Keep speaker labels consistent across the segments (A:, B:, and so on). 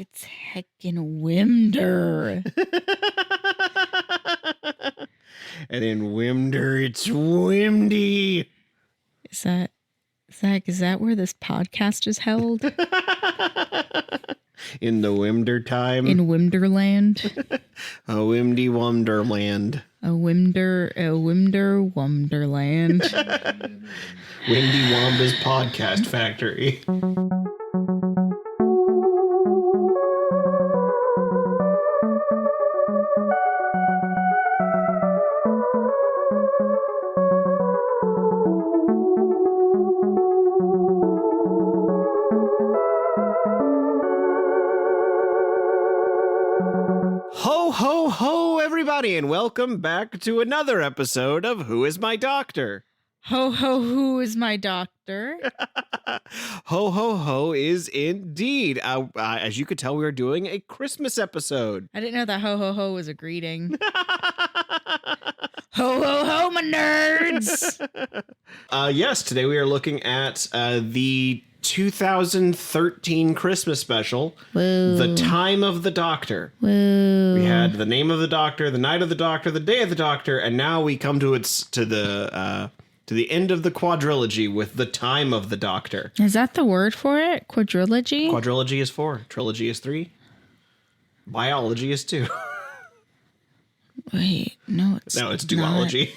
A: It's heckin' Wimder.
B: And in Wimder, it's Wimdy.
A: Is that where this podcast is held?
B: In the Wimder time.
A: In Wimderland?
B: A Wimdy Wonderland.
A: A Wimder Wonderland.
B: Windy Wamba's Podcast Factory. Ho, ho, ho, everybody, and welcome back to another episode of Who is My Doctor?
A: Ho, ho, who is my doctor?
B: Ho, ho, ho is indeed. As you could tell, we are doing a Christmas episode.
A: I didn't know that ho, ho, ho was a greeting. Ho, ho, ho, my nerds!
B: Yes, today we are looking at the 2013 Christmas special,
A: Woo.
B: The Time of the Doctor.
A: Woo.
B: We had the name of the Doctor, the night of the Doctor, the day of the Doctor, and now we come to the end of the quadrilogy with the Time of the Doctor.
A: Is that the word for it? Quadrilogy?
B: Quadrilogy is 4, trilogy is 3, biology is 2.
A: Wait, no, it's
B: duology.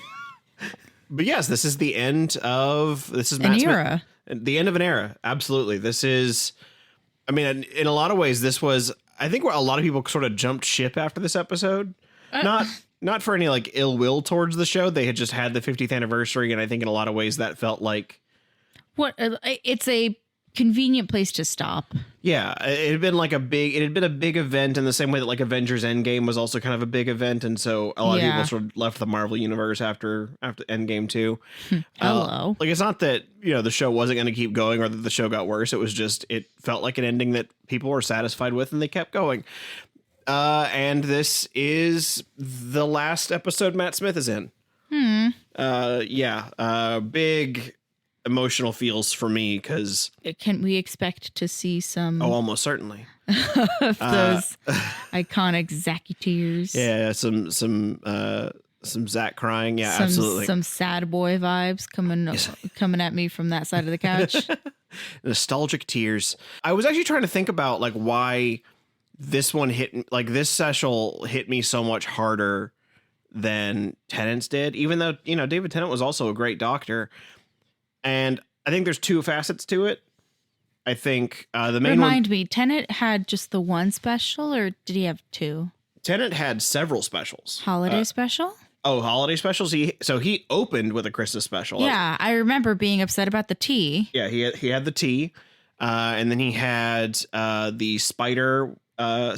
B: But yes, this is the end of
A: an era.
B: The end of an era. Absolutely. This is, I mean, in a lot of ways, this was, I think where a lot of people sort of jumped ship after this episode. Not for any like ill will towards the show. They had just had the 50th anniversary. And I think in a lot of ways that felt like.
A: It's a convenient place to stop.
B: Yeah, it had been a big event in the same way that like Avengers Endgame was also kind of a big event. And so a lot of people sort of left the Marvel universe after Endgame too.
A: Hello.
B: Like it's not that, the show wasn't going to keep going or that the show got worse. It was just, it felt like an ending that people were satisfied with and they kept going. And this is the last episode Matt Smith is in. Big emotional feels for me because
A: can we expect to see some
B: almost certainly
A: of those iconic Zacky tears?
B: Yeah, some Zach crying. Yeah, absolutely.
A: Some sad boy vibes coming at me from that side of the couch.
B: Nostalgic tears. I was actually trying to think about like why this one this special hit me so much harder than Tennant's did, even though, David Tennant was also a great doctor. And I think there's two facets to it. I think the main
A: Remind me, Tennant had just the one special, or did he have two?
B: Tennant had several specials.
A: Holiday special?
B: Oh, holiday specials. He opened with a Christmas special.
A: Yeah, I remember being upset about the tea.
B: Yeah, he had the tea, and then he had the Spider Star.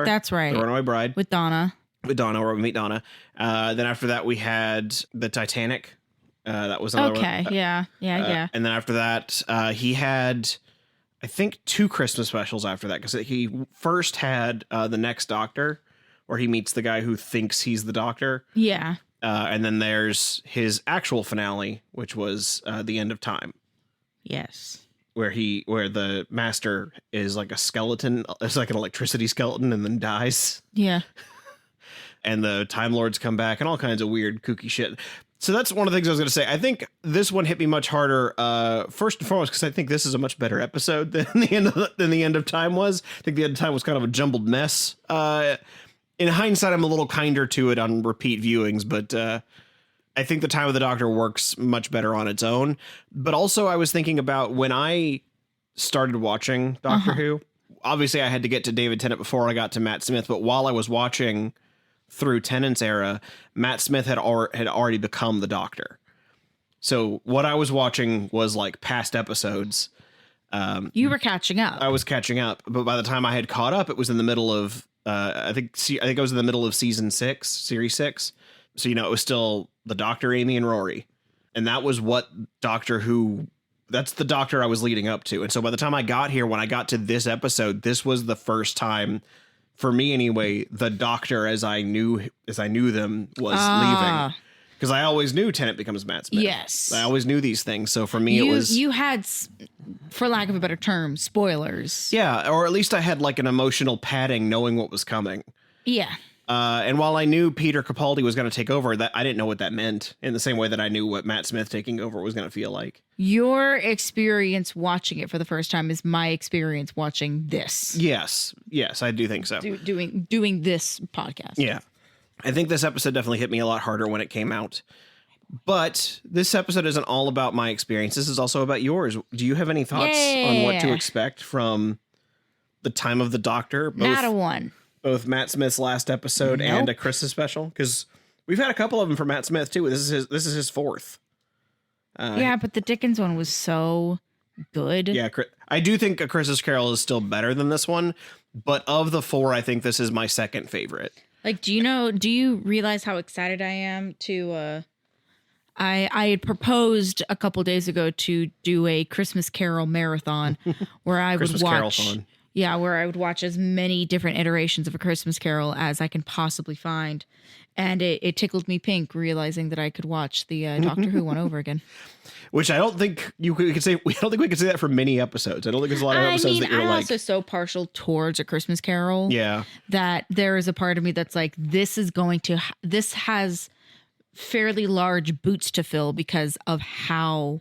A: That's right.
B: The Runaway Bride
A: with Donna,
B: where we meet Donna. Then after that, we had the Titanic. That was another
A: okay.
B: one.
A: Yeah.
B: And then after that, he had, I think, 2 Christmas specials after that, because he first had The Next Doctor, where he meets the guy who thinks he's the Doctor.
A: Yeah.
B: And then there's his actual finale, which was The End of Time.
A: Yes.
B: Where the Master is like a skeleton. It's like an electricity skeleton and then dies.
A: Yeah.
B: And the Time Lords come back and all kinds of weird, kooky shit. So that's one of the things I was going to say. I think this one hit me much harder, first and foremost, because I think this is a much better episode than the End of Time was. I think the End of Time was kind of a jumbled mess. In hindsight, I'm a little kinder to it on repeat viewings, but I think the Time of the Doctor works much better on its own. But also, I was thinking about when I started watching Doctor Who. Obviously, I had to get to David Tennant before I got to Matt Smith, but while I was watching through Tennant's era, Matt Smith had already become the Doctor. So what I was watching was like past episodes.
A: You were catching up.
B: I was catching up, but by the time I had caught up, it was in the middle of I think I was in the middle of season 6, series 6. So it was still the Doctor, Amy, and Rory, and that was what Doctor Who. That's the Doctor I was leading up to, and so by the time I got here, when I got to this episode, this was the first time. For me, anyway, the Doctor, as I knew them, was leaving. Because I always knew Tennant becomes Matt Smith.
A: Yes.
B: I always knew these things. So for me, it was...
A: You had, for lack of a better term, spoilers.
B: Yeah, or at least I had like an emotional padding knowing what was coming.
A: Yeah.
B: And while I knew Peter Capaldi was going to take over, that I didn't know what that meant in the same way that I knew what Matt Smith taking over was going to feel like.
A: Your experience watching it for the first time is my experience watching this.
B: Yes, I do think so.
A: Doing this podcast.
B: Yeah. I think this episode definitely hit me a lot harder when it came out. But this episode isn't all about my experience. This is also about yours. Do you have any thoughts on what to expect from the time of the Doctor?
A: Not a one.
B: Both Matt Smith's last episode and a Christmas special, because we've had a couple of them for Matt Smith too. This is his fourth.
A: Yeah, but the Dickens one was so good.
B: Yeah, I do think A Christmas Carol is still better than this one, but of the four, I think this is my second favorite.
A: Like, do you realize how excited I am to? I had proposed a couple days ago to do a Christmas Carol marathon where I would watch. Yeah, where I would watch as many different iterations of A Christmas Carol as I can possibly find. And it tickled me pink realizing that I could watch the Doctor Who one over again. Which I don't think we could say that for many episodes. I don't think there's a lot of episodes that you're I'm also so partial towards A Christmas Carol. Yeah. That there is a part of me that's like, this has fairly large boots to fill because of how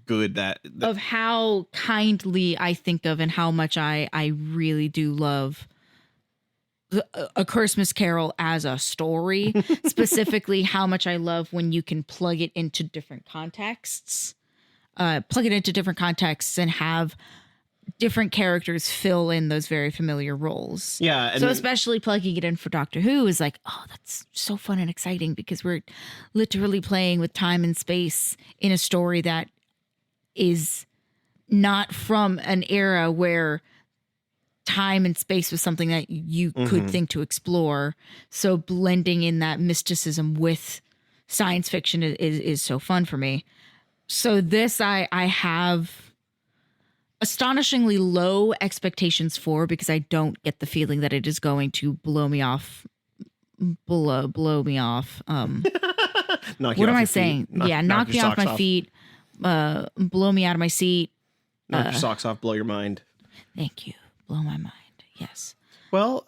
A: good of how kindly I think of and how much I really do love A Christmas Carol as a story. Specifically, how much I love when you can plug it into different contexts, and have different characters fill in those very familiar roles. Yeah. And so especially plugging it in for Doctor Who is like, oh, that's so fun and exciting because we're literally playing with time and space in a story that is not from an era where time and space was something that you could think to explore. So blending in that mysticism with science fiction is so fun for me. So this I have astonishingly low expectations for because I don't get the feeling that it is going to blow me off. Blow me off. What am I saying? Knock me off my feet. Blow me out of my seat.
B: Knock your socks off, blow your mind.
A: Thank you. Blow my mind. Yes.
B: Well,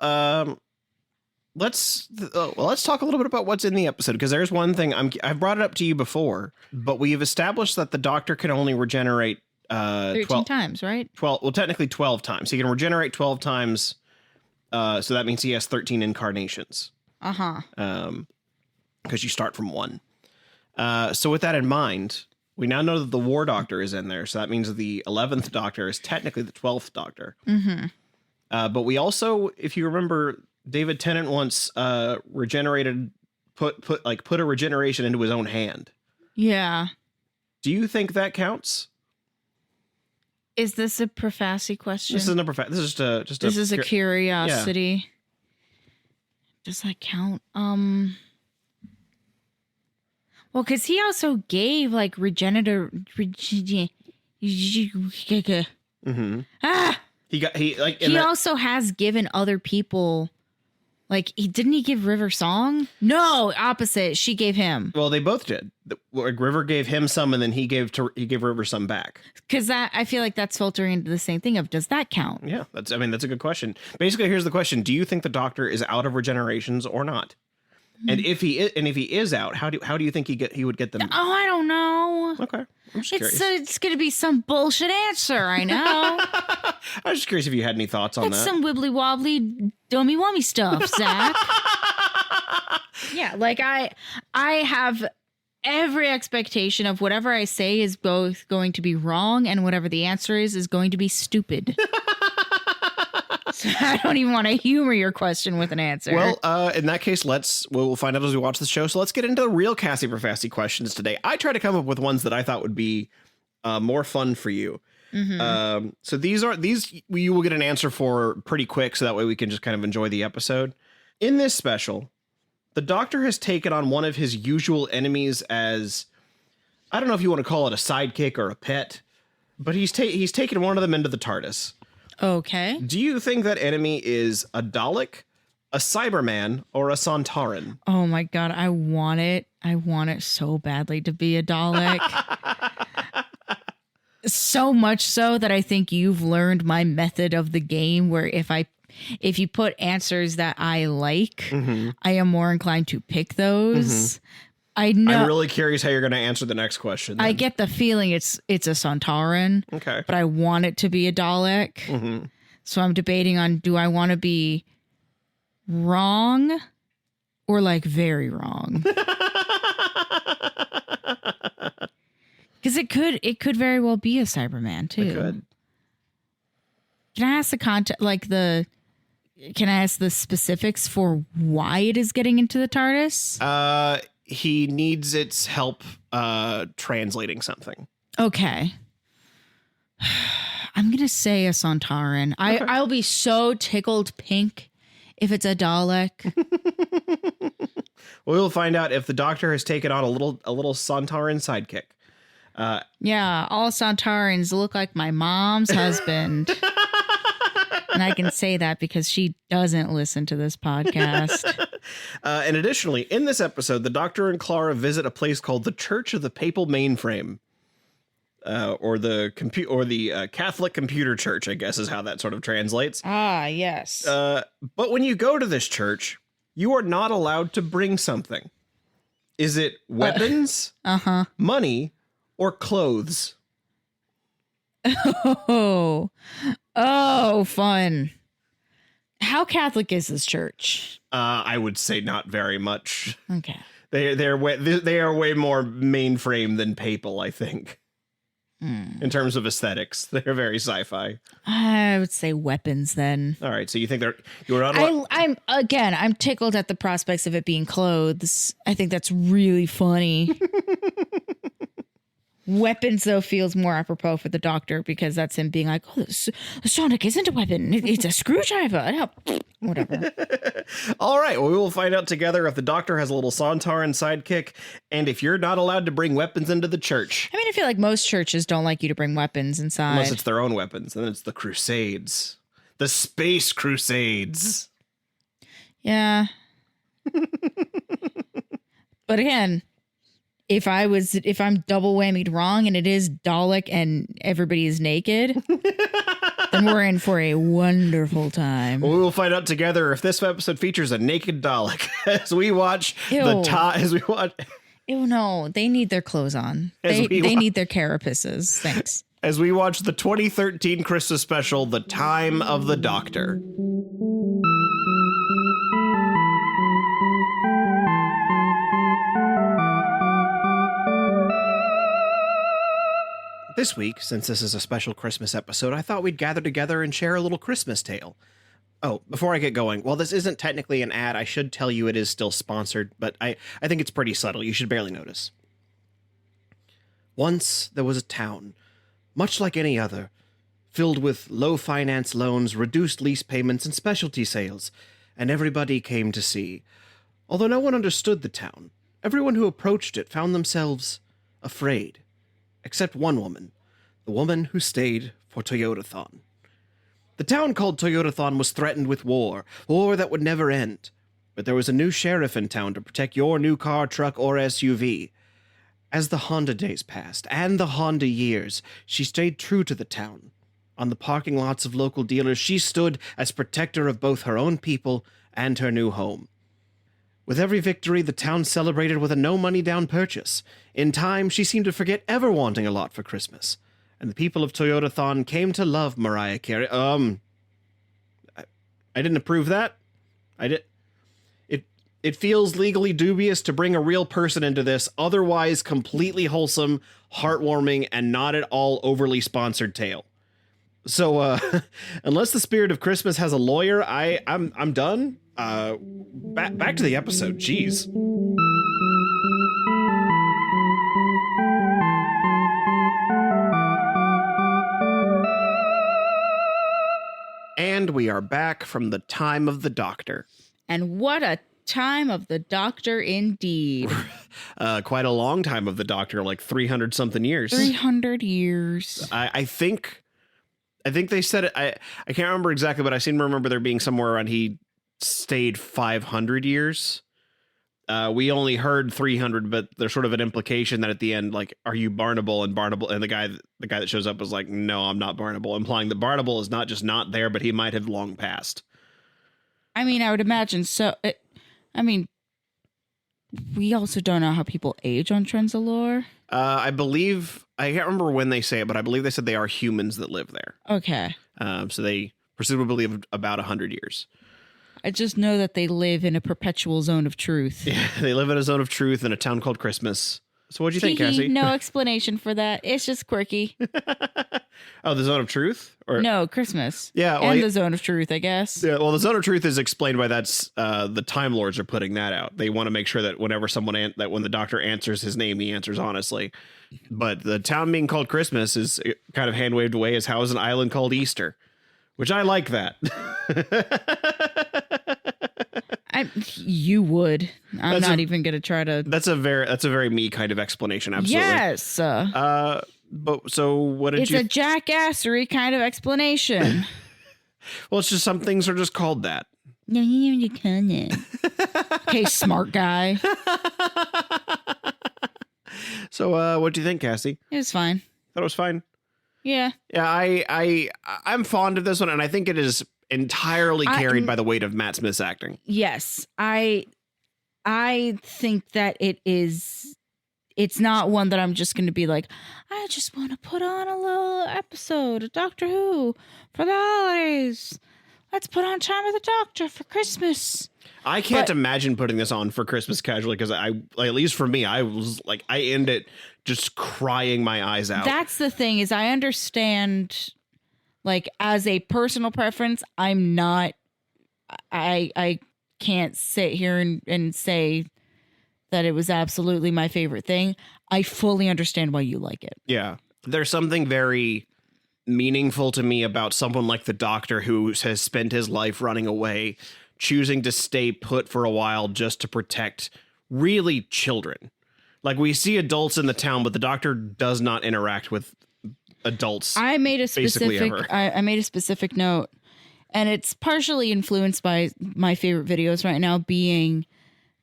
B: let's talk a little bit about what's in the episode, because there's one thing I've brought it up to you before, but we've established that the Doctor can only regenerate
A: 13 times, right?
B: 12. Well, technically 12 times. He can regenerate 12 times. So that means he has 13 incarnations. Because you start from one. So with that in mind, we now know that the War Doctor is in there. So that means that the 11th Doctor is technically the 12th Doctor. But we also, if you remember, David Tennant once regenerated, put a regeneration into his own hand. Yeah. Do you think that counts?
A: Is this a Profassi question?
B: This isn't a Profassi. This is
A: a curiosity. Yeah. Does that count? Well, because he also gave like regenerative. He also has given other people. Like, didn't he give River Song? No, opposite. She gave him.
B: Well, they both did. River gave him some, and then he gave River some back.
A: Because I feel like that's filtering into the same thing of, does that count?
B: Yeah, that's a good question. Basically, here's the question: do you think the Doctor is out of regenerations or not? And if he is out, how do you think he would get them?
A: Oh, I don't know.
B: Okay, I'm just curious.
A: It's going to be some bullshit answer. I know.
B: I was just curious if you had any thoughts on that.
A: It's some wibbly wobbly, dummy wummy stuff, Zach. Yeah, like I have every expectation of whatever I say is both going to be wrong and whatever the answer is going to be stupid. So I don't even want to humor your question with an answer.
B: Well, in that case, we'll find out as we watch the show. So let's get into the real Cassie Profassi questions today. I tried to come up with ones that I thought would be more fun for you. So these you will get an answer for pretty quick, so that way we can just kind of enjoy the episode. In this special, the Doctor has taken on one of his usual enemies as, I don't know if you want to call it a sidekick or a pet, but he's taken one of them into the TARDIS.
A: Okay.
B: Do you think that enemy is a Dalek, a Cyberman or a Sontaran?
A: Oh my God. I want it. I want it so badly to be a Dalek. So much so that I think you've learned my method of the game where if you put answers that I like, I am more inclined to pick those. I know.
B: I'm really curious how you're going to answer the next question. Then.
A: I get the feeling it's a Sontaran.
B: Okay.
A: But I want it to be a Dalek. So I'm debating on, do I want to be wrong or like very wrong? Because it could very well be a Cyberman too.
B: It could.
A: Can I ask the Can I ask the specifics for why it is getting into the TARDIS?
B: He needs its help translating something.
A: Okay. I'm gonna say a Sontaran.
B: Okay.
A: I'll be so tickled pink if it's a Dalek.
B: We'll find out if the Doctor has taken on a little Sontaran sidekick.
A: Yeah, all Sontarans look like my mom's husband. And I can say that because she doesn't listen to this podcast.
B: And additionally, in this episode, the Doctor and Clara visit a place called the Church of the Papal Mainframe. Or the Catholic Computer Church, I guess is how that sort of translates.
A: Ah, yes.
B: But when you go to this church, you are not allowed to bring something. Is it weapons, money, or clothes?
A: Oh, fun. How Catholic is this church?
B: I would say not very much.
A: Okay.
B: They are way more mainframe than papal, I think. In terms of aesthetics, they're very sci-fi.
A: I would say weapons then.
B: All right, so you think you're not?
A: I'm tickled at the prospects of it being clothes. I think that's really funny. Weapons, though, feels more apropos for the Doctor because that's him being like, "Oh, the sonic isn't a weapon; it's a screwdriver." Whatever.
B: All right, well, we will find out together if the Doctor has a little Sontaran sidekick, and if you're not allowed to bring weapons into the church.
A: I mean, I feel like most churches don't like you to bring weapons inside,
B: unless it's their own weapons. Then it's the Crusades, the Space Crusades.
A: Yeah. But again, if I'm double whammied wrong and it is Dalek and everybody is naked, then we're in for a wonderful time.
B: Well, we will find out together if this episode features a naked Dalek as we watch
A: Ew, no, they need their clothes on. They need their carapaces. Thanks.
B: As we watch the 2013 Christmas special, The Time of the Doctor. This week, since this is a special Christmas episode, I thought we'd gather together and share a little Christmas tale. Oh, before I get going, while this isn't technically an ad, I should tell you it is still sponsored, but I think it's pretty subtle. You should barely notice. Once there was a town, much like any other, filled with low finance loans, reduced lease payments, and specialty sales, and everybody came to see. Although no one understood the town, everyone who approached it found themselves afraid. Except one woman, the woman who stayed for Toyotathon. The town called Toyotathon was threatened with war that would never end. But there was a new sheriff in town to protect your new car, truck, or SUV. As the Honda days passed, and the Honda years, she stayed true to the town. On the parking lots of local dealers, she stood as protector of both her own people and her new home. With every victory, the town celebrated with a no-money-down purchase. In time, she seemed to forget ever wanting a lot for Christmas. And the people of Toyotathon came to love Mariah Carey. I didn't approve that. It feels legally dubious to bring a real person into this otherwise completely wholesome, heartwarming, and not at all overly sponsored tale. So, unless the spirit of Christmas has a lawyer, I'm done. Back to the episode. Jeez. And we are back from the time of the Doctor.
A: And what a time of the Doctor indeed.
B: Quite a long time of the Doctor, like 300 something years.
A: 300 years.
B: I think they said it. I can't remember exactly, but I seem to remember there being somewhere around he stayed 500 years. We only heard 300, but there's sort of an implication that at the end, like, are you Barnable? And the guy that shows up was like, no, I'm not Barnable, implying that Barnable is not just not there, but he might have long passed.
A: I mean, I would imagine so. We also don't know how people age on Trenzalore.
B: I believe, I can't remember when they say it, but I believe they said they are humans that live there.
A: Okay.
B: So they presumably live about 100 years.
A: I just know that they live in a perpetual zone of truth.
B: Yeah, they live in a zone of truth in a town called Christmas. So what'd you think, Cassie?
A: No explanation for that. It's just quirky.
B: Oh, the zone of truth?
A: No, Christmas.
B: Yeah. Well,
A: and the zone of truth, I guess.
B: Yeah, well, the zone of truth is explained by the Time Lords are putting that out. They want to make sure that whenever that when the Doctor answers his name, he answers honestly. But the town being called Christmas is kind of hand waved away as how is an island called Easter, which I like that.
A: You would. I'm not even going to try to.
B: That's a very me kind of explanation. Absolutely.
A: Yes.
B: But so what did you?
A: It's a jackassery kind of explanation.
B: Well, it's just some things are just called that.
A: No, you can't. Okay, smart guy.
B: So, what do you think, Cassie?
A: It was fine.
B: Thought it was fine.
A: Yeah.
B: Yeah. I'm fond of this one, and I think it is entirely carried by the weight of Matt Smith's acting.
A: Yes, I think that it is. It's not one that I'm just going to be like, I just want to put on a little episode of Doctor Who for the holidays. Let's put on Time of the Doctor for Christmas.
B: I can't imagine putting this on for Christmas casually because at least for me, I end it just crying my eyes out.
A: That's the thing is I understand, like, as a personal preference, I'm not, I can't sit here and say that it was absolutely my favorite thing. I fully understand why you like it.
B: Yeah. There's something very meaningful to me about someone like the Doctor who has spent his life running away, choosing to stay put for a while just to protect really children. Like, we see adults in the town, but the Doctor does not interact with adults.
A: I made a specific note, and it's partially influenced by my favorite videos right now being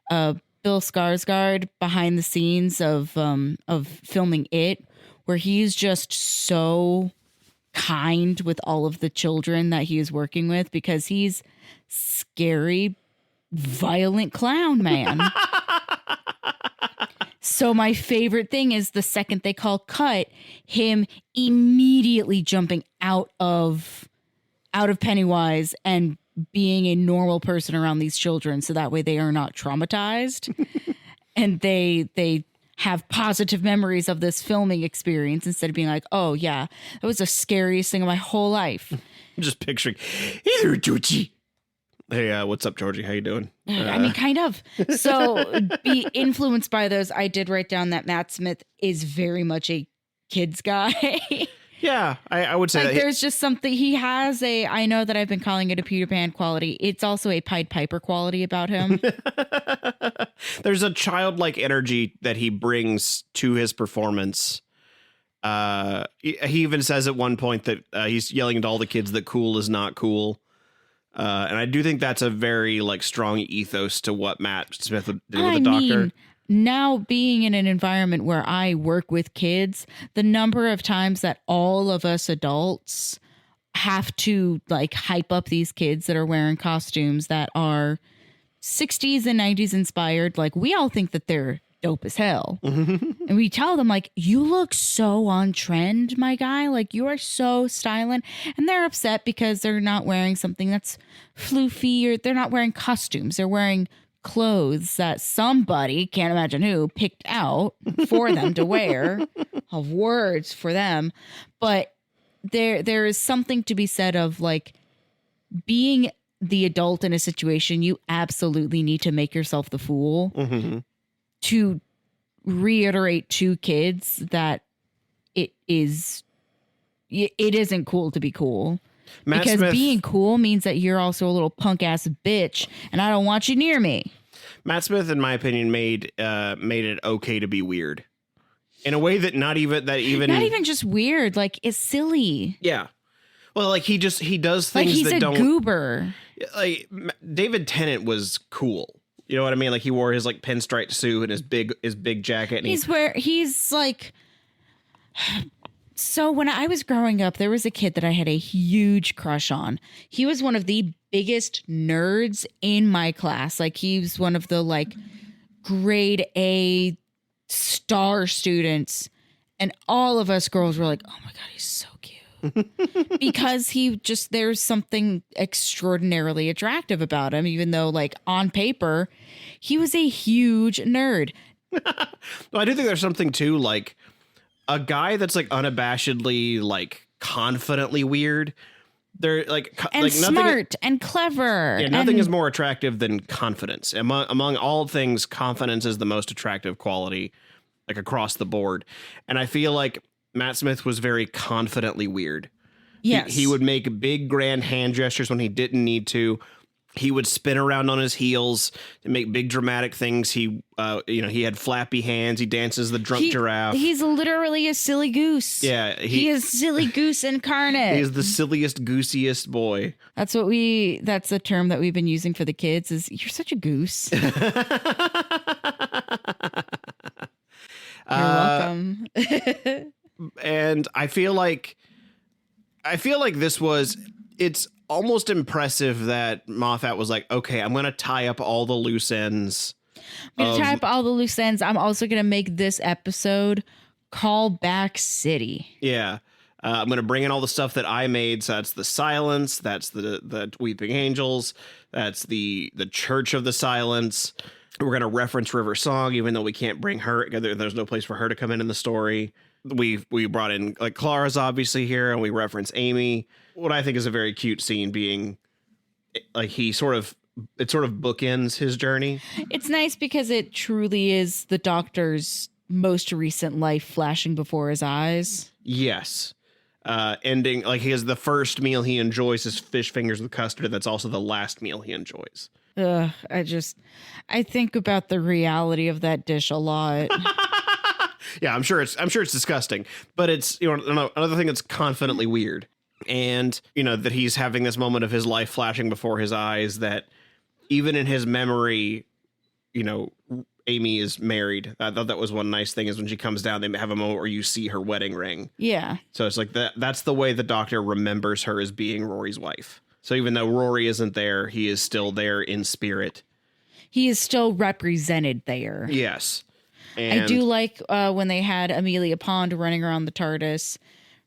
A: Bill Skarsgård behind the scenes of filming it, where he's just so kind with all of the children that he is working with because he's scary, violent clown man. So my favorite thing is the second they call cut, him immediately jumping out of Pennywise and being a normal person around these children so that way they are not traumatized and they have positive memories of this filming experience instead of being like, oh yeah, that was the scariest thing of my whole life.
B: I'm just picturing, hey there, Georgie. Hey, what's up, Georgie? How you doing?
A: I mean, kind of. So be influenced by those. I did write down that Matt Smith is very much a kid's guy.
B: Yeah, I would say
A: like
B: that.
A: There's just something he has I know that I've been calling it a Peter Pan quality. It's also a Pied Piper quality about him.
B: There's a childlike energy that he brings to his performance. He even says at one point that he's yelling at all the kids that cool is not cool. And I do think that's a very strong ethos to what Matt Smith did with the Doctor.
A: Now being in an environment where I work with kids, the number of times that all of us adults have to hype up these kids that are wearing costumes that are 60s and 90s inspired, we all think that they're dope as hell. And we tell them you look so on trend, my guy, you are so styling, and they're upset because they're not wearing something that's floofy, or they're not wearing costumes, they're wearing clothes that somebody, can't imagine who, picked out for them to wear, of words for them. But there is something to be said of being the adult in a situation. You absolutely need to make yourself the fool to reiterate to kids that it isn't cool to be cool.
B: Matt
A: because
B: Smith,
A: being cool means that you're also a little punk ass bitch, and I don't want you near me.
B: Matt Smith, in my opinion, made it okay to be weird in a way that not even
A: just weird. It's silly.
B: Yeah. Well, he does things
A: he's
B: that
A: a
B: don't.
A: goober.
B: like David Tennant was cool. You know what I mean? Like he wore his like pinstripe suit and his big jacket. And
A: he's like. So when I was growing up, there was a kid that I had a huge crush on. He was one of the biggest nerds in my class. Like he was one of the like grade A star students. And all of us girls were like, oh my God, he's so cute. Because there's something extraordinarily attractive about him, even though like on paper, he was a huge nerd.
B: Well, I do think there's something too, like a guy that's like unabashedly, like confidently weird. They're like,
A: and
B: like
A: smart and clever.
B: Yeah, nothing is more attractive than confidence. Among all things, confidence is the most attractive quality, like across the board. And I feel like Matt Smith was very confidently weird.
A: Yes.
B: He would make big grand hand gestures when he didn't need to. He would spin around on his heels and make big dramatic things. He had flappy hands. He dances the drunk giraffe.
A: He's literally a silly goose.
B: Yeah.
A: He is silly goose incarnate.
B: He is the silliest, goosiest boy.
A: That's the term that we've been using for the kids is you're such a goose. You're welcome.
B: And I feel like it's almost impressive that Moffat was like, okay, I'm going to tie up all the loose ends.
A: I'm going to tie up all the loose ends. I'm also going to make this episode Call Back City.
B: Yeah. I'm going to bring in all the stuff that I made. So that's the Silence. That's the Weeping Angels. That's the Church of the Silence. We're going to reference River Song, even though we can't bring her. There's no place for her to come in the story. We brought in like Clara's obviously here, and we reference Amy. What I think is a very cute scene being like it sort of bookends his journey.
A: It's nice because it truly is the Doctor's most recent life flashing before his eyes.
B: Yes. Ending like he has the first meal he enjoys is fish fingers with custard. That's also the last meal he enjoys.
A: Ugh, I think about the reality of that dish a lot.
B: Yeah, I'm sure it's disgusting, but it's another thing that's confidently weird. And, that he's having this moment of his life flashing before his eyes that even in his memory, Amy is married. I thought that was one nice thing is when she comes down, they have a moment where you see her wedding ring.
A: Yeah.
B: So it's like that's the way the Doctor remembers her as being Rory's wife. So even though Rory isn't there, he is still there in spirit.
A: He is still represented there.
B: Yes. And
A: I do like when they had Amelia Pond running around the TARDIS,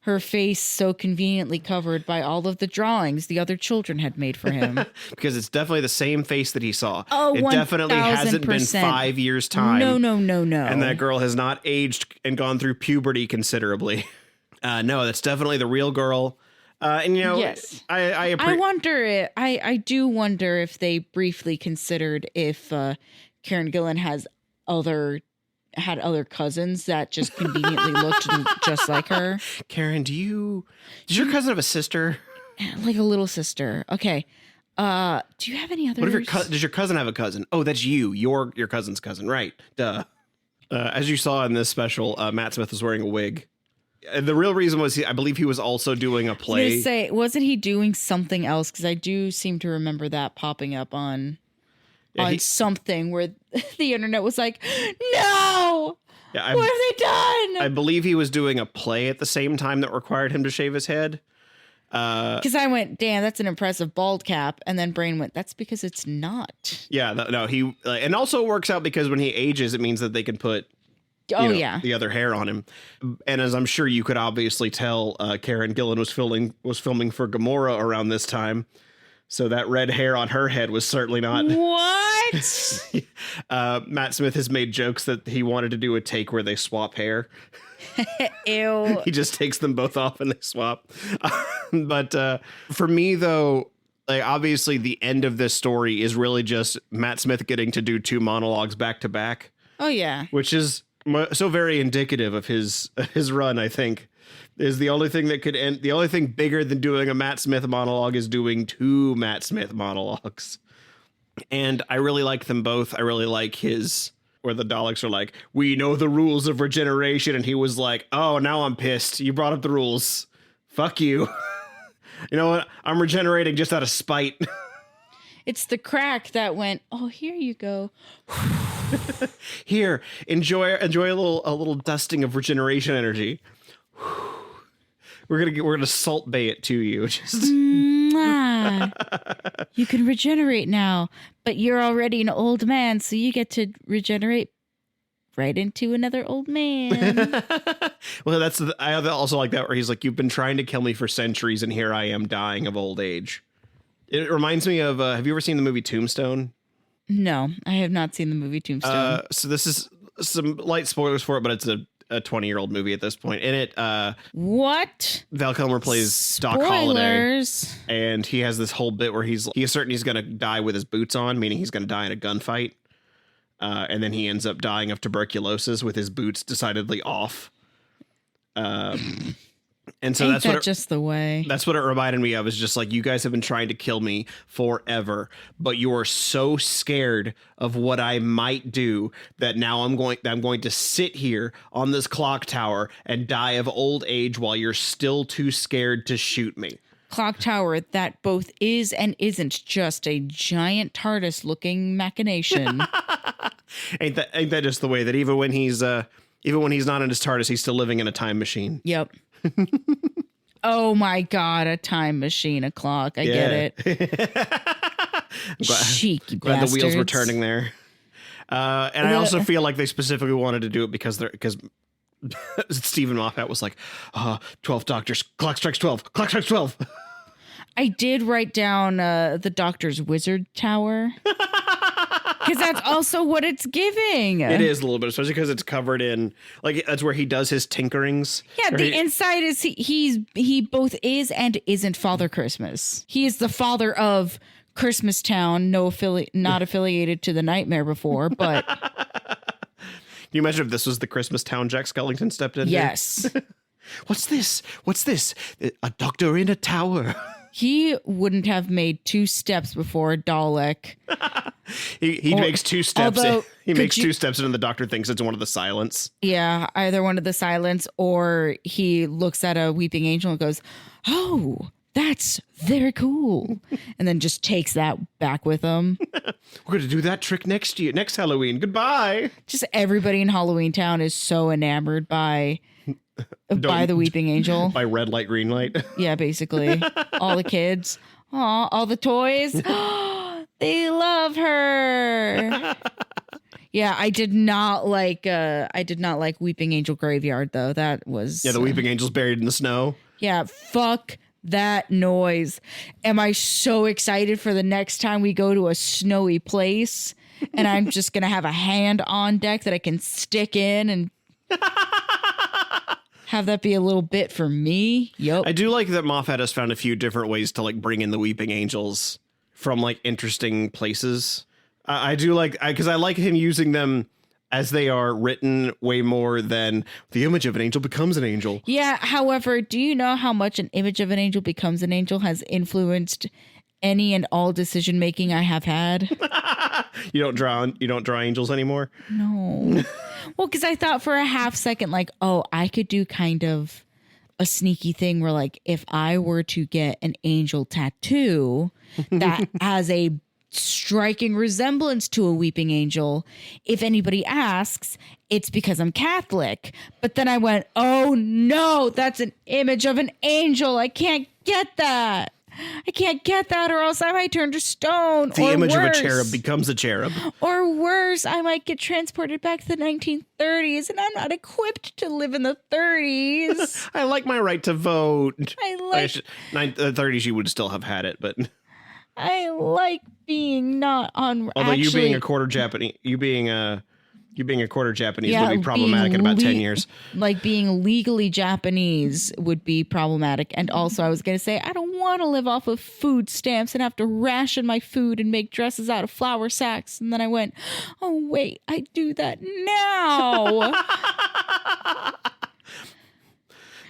A: her face so conveniently covered by all of the drawings the other children had made for him.
B: Because it's definitely the same face that he saw.
A: Oh,
B: it definitely hasn't been 5 years' time.
A: No.
B: And that girl has not aged and gone through puberty considerably. No, that's definitely the real girl.
A: Yes. I do wonder if they briefly considered if Karen Gillan had other cousins that just conveniently looked just like her.
B: Karen, does your cousin have a sister?
A: Like a little sister. Okay. Do you have any others?
B: Does your cousin have a cousin? Oh, that's you. Your cousin's cousin. Right. Duh. As you saw in this special, Matt Smith was wearing a wig. The real reason was I believe he was also doing a play.
A: I was gonna say, wasn't he doing something else? Because I do seem to remember that popping up on something where the internet was like, no, what have they done?
B: I believe he was doing a play at the same time that required him to shave his head.
A: Because I went, damn, that's an impressive bald cap. And then Brain went, that's because it's not.
B: Yeah, no, he, and also it works out because when he ages, it means that they can put the other hair on him. And as I'm sure you could obviously tell, Karen Gillan was filming for Gamora around this time. So that red hair on her head was certainly not.
A: What?
B: Matt Smith has made jokes that he wanted to do a take where they swap hair.
A: Ew.
B: He just takes them both off and they swap. But for me, though, like obviously the end of this story is really just Matt Smith getting to do 2 monologues back to back.
A: Oh, yeah.
B: Which is so very indicative of his run, I think. Is the only thing that could end. The only thing bigger than doing a Matt Smith monologue is doing 2 Matt Smith monologues. And I really like them both. I really like his where the Daleks are like, we know the rules of regeneration. And he was like, oh, now I'm pissed. You brought up the rules. Fuck you. You know what? I'm regenerating just out of spite.
A: It's the crack that went, oh, here you go.
B: Here, enjoy a little dusting of regeneration energy. We're gonna salt bay it to you. Just
A: You can regenerate now, but you're already an old man, so you get to regenerate right into another old man.
B: Well, I also like that where he's like, you've been trying to kill me for centuries, and here I am dying of old age. It reminds me of, have you ever seen the movie Tombstone?
A: No, I have not seen the movie Tombstone.
B: So this is some light spoilers for it, but it's a 20-year-old movie at this point. In it,
A: what?
B: Val Kilmer plays
A: Spoilers.
B: Doc Holliday, and he has this whole bit where he's certain he's going to die with his boots on, meaning he's going to die in a gunfight. And then he ends up dying of tuberculosis with his boots decidedly off. And so that's
A: just the way.
B: That's what it reminded me of, is just like, you guys have been trying to kill me forever, but you are so scared of what I might do that now I'm going to sit here on this clock tower and die of old age while you're still too scared to shoot me.
A: Clock tower that both is and isn't just a giant TARDIS looking machination.
B: Ain't that just the way that even when he's not in his TARDIS, he's still living in a time machine.
A: Yep. Oh my God, a time machine, a clock. I get it. Cheeky
B: glad
A: bastards.
B: the wheels were turning there. And I also feel like they specifically wanted to do it because Stephen Moffat was like, 12 doctors, clock strikes 12, clock strikes 12.
A: I did write down the Doctor's Wizard Tower. Because that's also what it's giving.
B: It is a little bit, especially because it's covered in, like, that's where he does his tinkerings.
A: Yeah, the inside is he both is and isn't Father Christmas. He is the father of Christmas Town, not affiliated to the Nightmare Before, but.
B: Can you imagine if this was the Christmas Town Jack Skellington stepped in?
A: Yes.
B: What's this? A doctor in a tower.
A: He wouldn't have made 2 steps before Dalek.
B: He makes 2 steps. He makes 2 steps and the doctor thinks it's one of the silence.
A: Yeah, either one of the silence, or he looks at a weeping angel and goes, "Oh, that's very cool," and then just takes that back with him.
B: We're going to do that trick next Halloween. Goodbye.
A: Just everybody in Halloween Town is so enamored by the weeping angel.
B: By red light, green light.
A: Yeah, basically. All the kids. Aw, all the toys. They love her. Yeah, I did not like Weeping Angel Graveyard though. That was
B: the Weeping Angel's buried in the snow.
A: Yeah, fuck that noise. Am I so excited for the next time we go to a snowy place and I'm just going to have a hand on deck that I can stick in and have that be a little bit for me. Yep.
B: I do like that Moffat has found a few different ways to like bring in the Weeping Angels from like interesting places. I do like, because I like him using them as they are written way more than the image of an angel becomes an angel.
A: Yeah. However, do you know how much an image of an angel becomes an angel has influenced any and all decision making I have had?
B: You don't draw angels anymore?
A: No. Well, because I thought for a half second, like, oh, I could do kind of a sneaky thing where, like, if I were to get an angel tattoo that has a striking resemblance to a weeping angel, if anybody asks, it's because I'm Catholic. But then I went, oh no, that's an image of an angel. I can't get that. Or else I might turn to stone.
B: The image of a cherub becomes a cherub.
A: Or worse, I might get transported back to the 1930s and I'm not equipped to live in the 30s.
B: I like my right to vote. 30s you would still have had it, but
A: I like being not on.
B: Although you being a quarter Japanese would be problematic in about 10 years.
A: Like being legally Japanese would be problematic. And also I was going to say, I don't want to live off of food stamps and have to ration my food and make dresses out of flour sacks. And then I went, oh, wait, I do that now.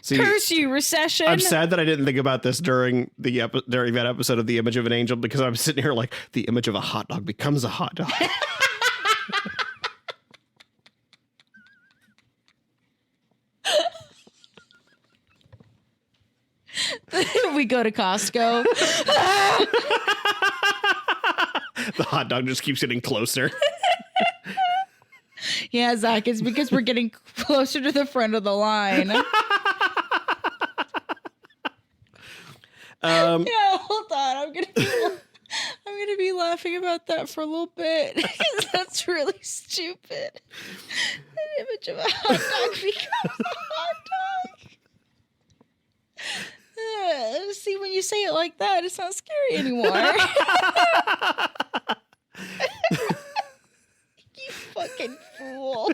A: See, curse you, recession.
B: I'm sad that I didn't think about this during that episode of The Image of an Angel, because I'm sitting here like, the image of a hot dog becomes a hot dog.
A: We go to Costco.
B: The hot dog just keeps getting closer.
A: Yeah, Zach, it's because we're getting closer to the front of the line. Yeah, hold on. I'm gonna be laughing about that for a little bit because that's really stupid. An image of a hot dog becomes a hot dog. See, when you say it like that, it's not scary anymore. You fucking fool.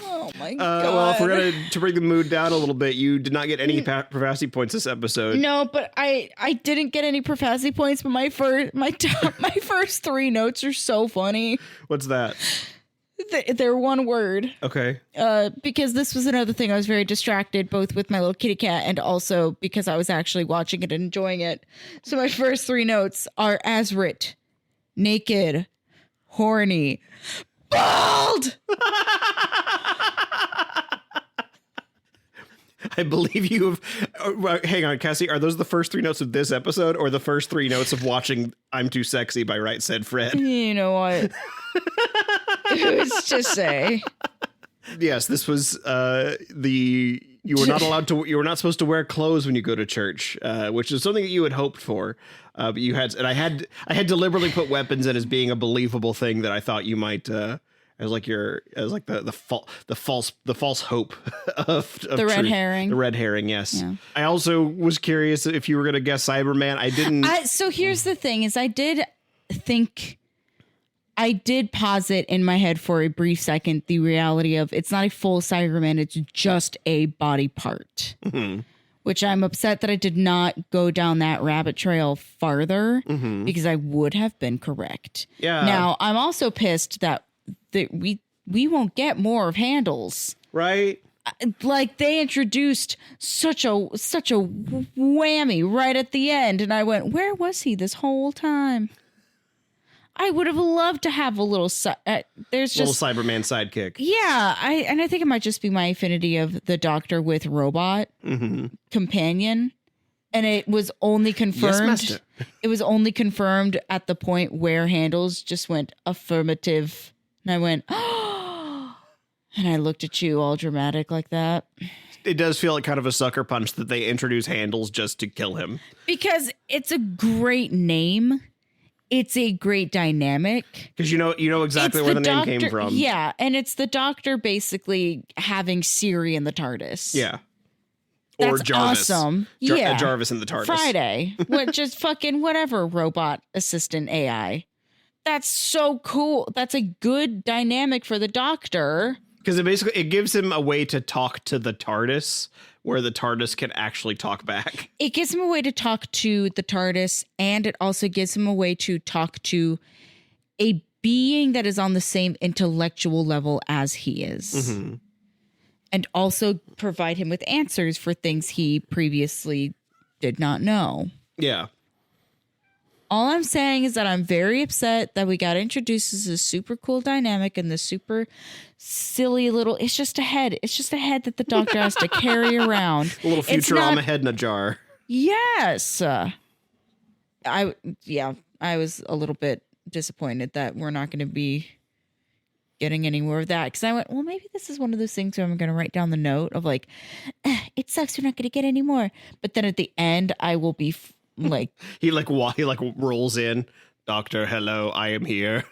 A: Oh my god.
B: Well, if we're going to bring the mood down a little bit, you did not get any Profassi points this episode.
A: No, but I didn't get any Profassi points, but my first 3 notes are so funny.
B: What's that?
A: They're one word.
B: Okay.
A: Because this was another thing, I was very distracted, both with my little kitty cat and also because I was actually watching it and enjoying it. So my first 3 notes are as writ, naked, horny, bald.
B: I believe you have. Hang on, Cassie. Are those the first 3 notes of this episode, or the first 3 notes of watching "I'm Too Sexy" by Right Said Fred?
A: You know what? Who's to say?
B: Yes, this was you were not allowed to. You were not supposed to wear clothes when you go to church, which is something that you had hoped for. But you had, and I had deliberately put weapons in as being a believable thing that I thought you might. As the false hope of
A: the red herring.
B: The red herring, yes. Yeah. I also was curious if you were going to guess Cyberman. I didn't.
A: So here's the thing: is I did posit in my head for a brief second the reality of it's not a full Cyberman; it's just a body part. Mm-hmm. Which I'm upset that I did not go down that rabbit trail farther because I would have been correct.
B: Yeah.
A: Now I'm also pissed that we won't get more of Handles,
B: right?
A: Like they introduced such a whammy right at the end, and I went, "Where was he this whole time?" I would have loved to have a little. There's just
B: little Cyberman sidekick.
A: Yeah, I think it might just be my affinity of the Doctor with robot companion, and it was only confirmed.
B: Yes,
A: it was only confirmed at the point where Handles just went affirmative. And I went, oh, and I looked at you all dramatic like that.
B: It does feel like kind of a sucker punch that they introduce Handles just to kill him.
A: Because it's a great name. It's a great dynamic.
B: Because you know exactly where the name came from.
A: Yeah, and it's the Doctor basically having Siri in the TARDIS.
B: Yeah.
A: That's
B: or Jarvis.
A: Awesome. Yeah.
B: Jarvis in the TARDIS.
A: Friday. Just fucking whatever robot assistant AI. That's so cool. That's a good dynamic for the Doctor.
B: Because it gives him a way to talk to the TARDIS where the TARDIS can actually talk back.
A: It gives him a way to talk to the TARDIS, and it also gives him a way to talk to a being that is on the same intellectual level as he is. Mm-hmm. And also provide him with answers for things he previously did not know.
B: Yeah.
A: All I'm saying is that I'm very upset that we got introduced as a super cool dynamic and the super silly little, it's just a head. It's just a head that the Doctor has to carry around.
B: A little Futurama head in a jar.
A: Yes. I was a little bit disappointed that we're not going to be getting any more of that. Because I went, well, maybe this is one of those things where I'm going to write down the note of like, it sucks we're not going to get any more. But then at the end, I will be like
B: he rolls in, Doctor, hello, I am here.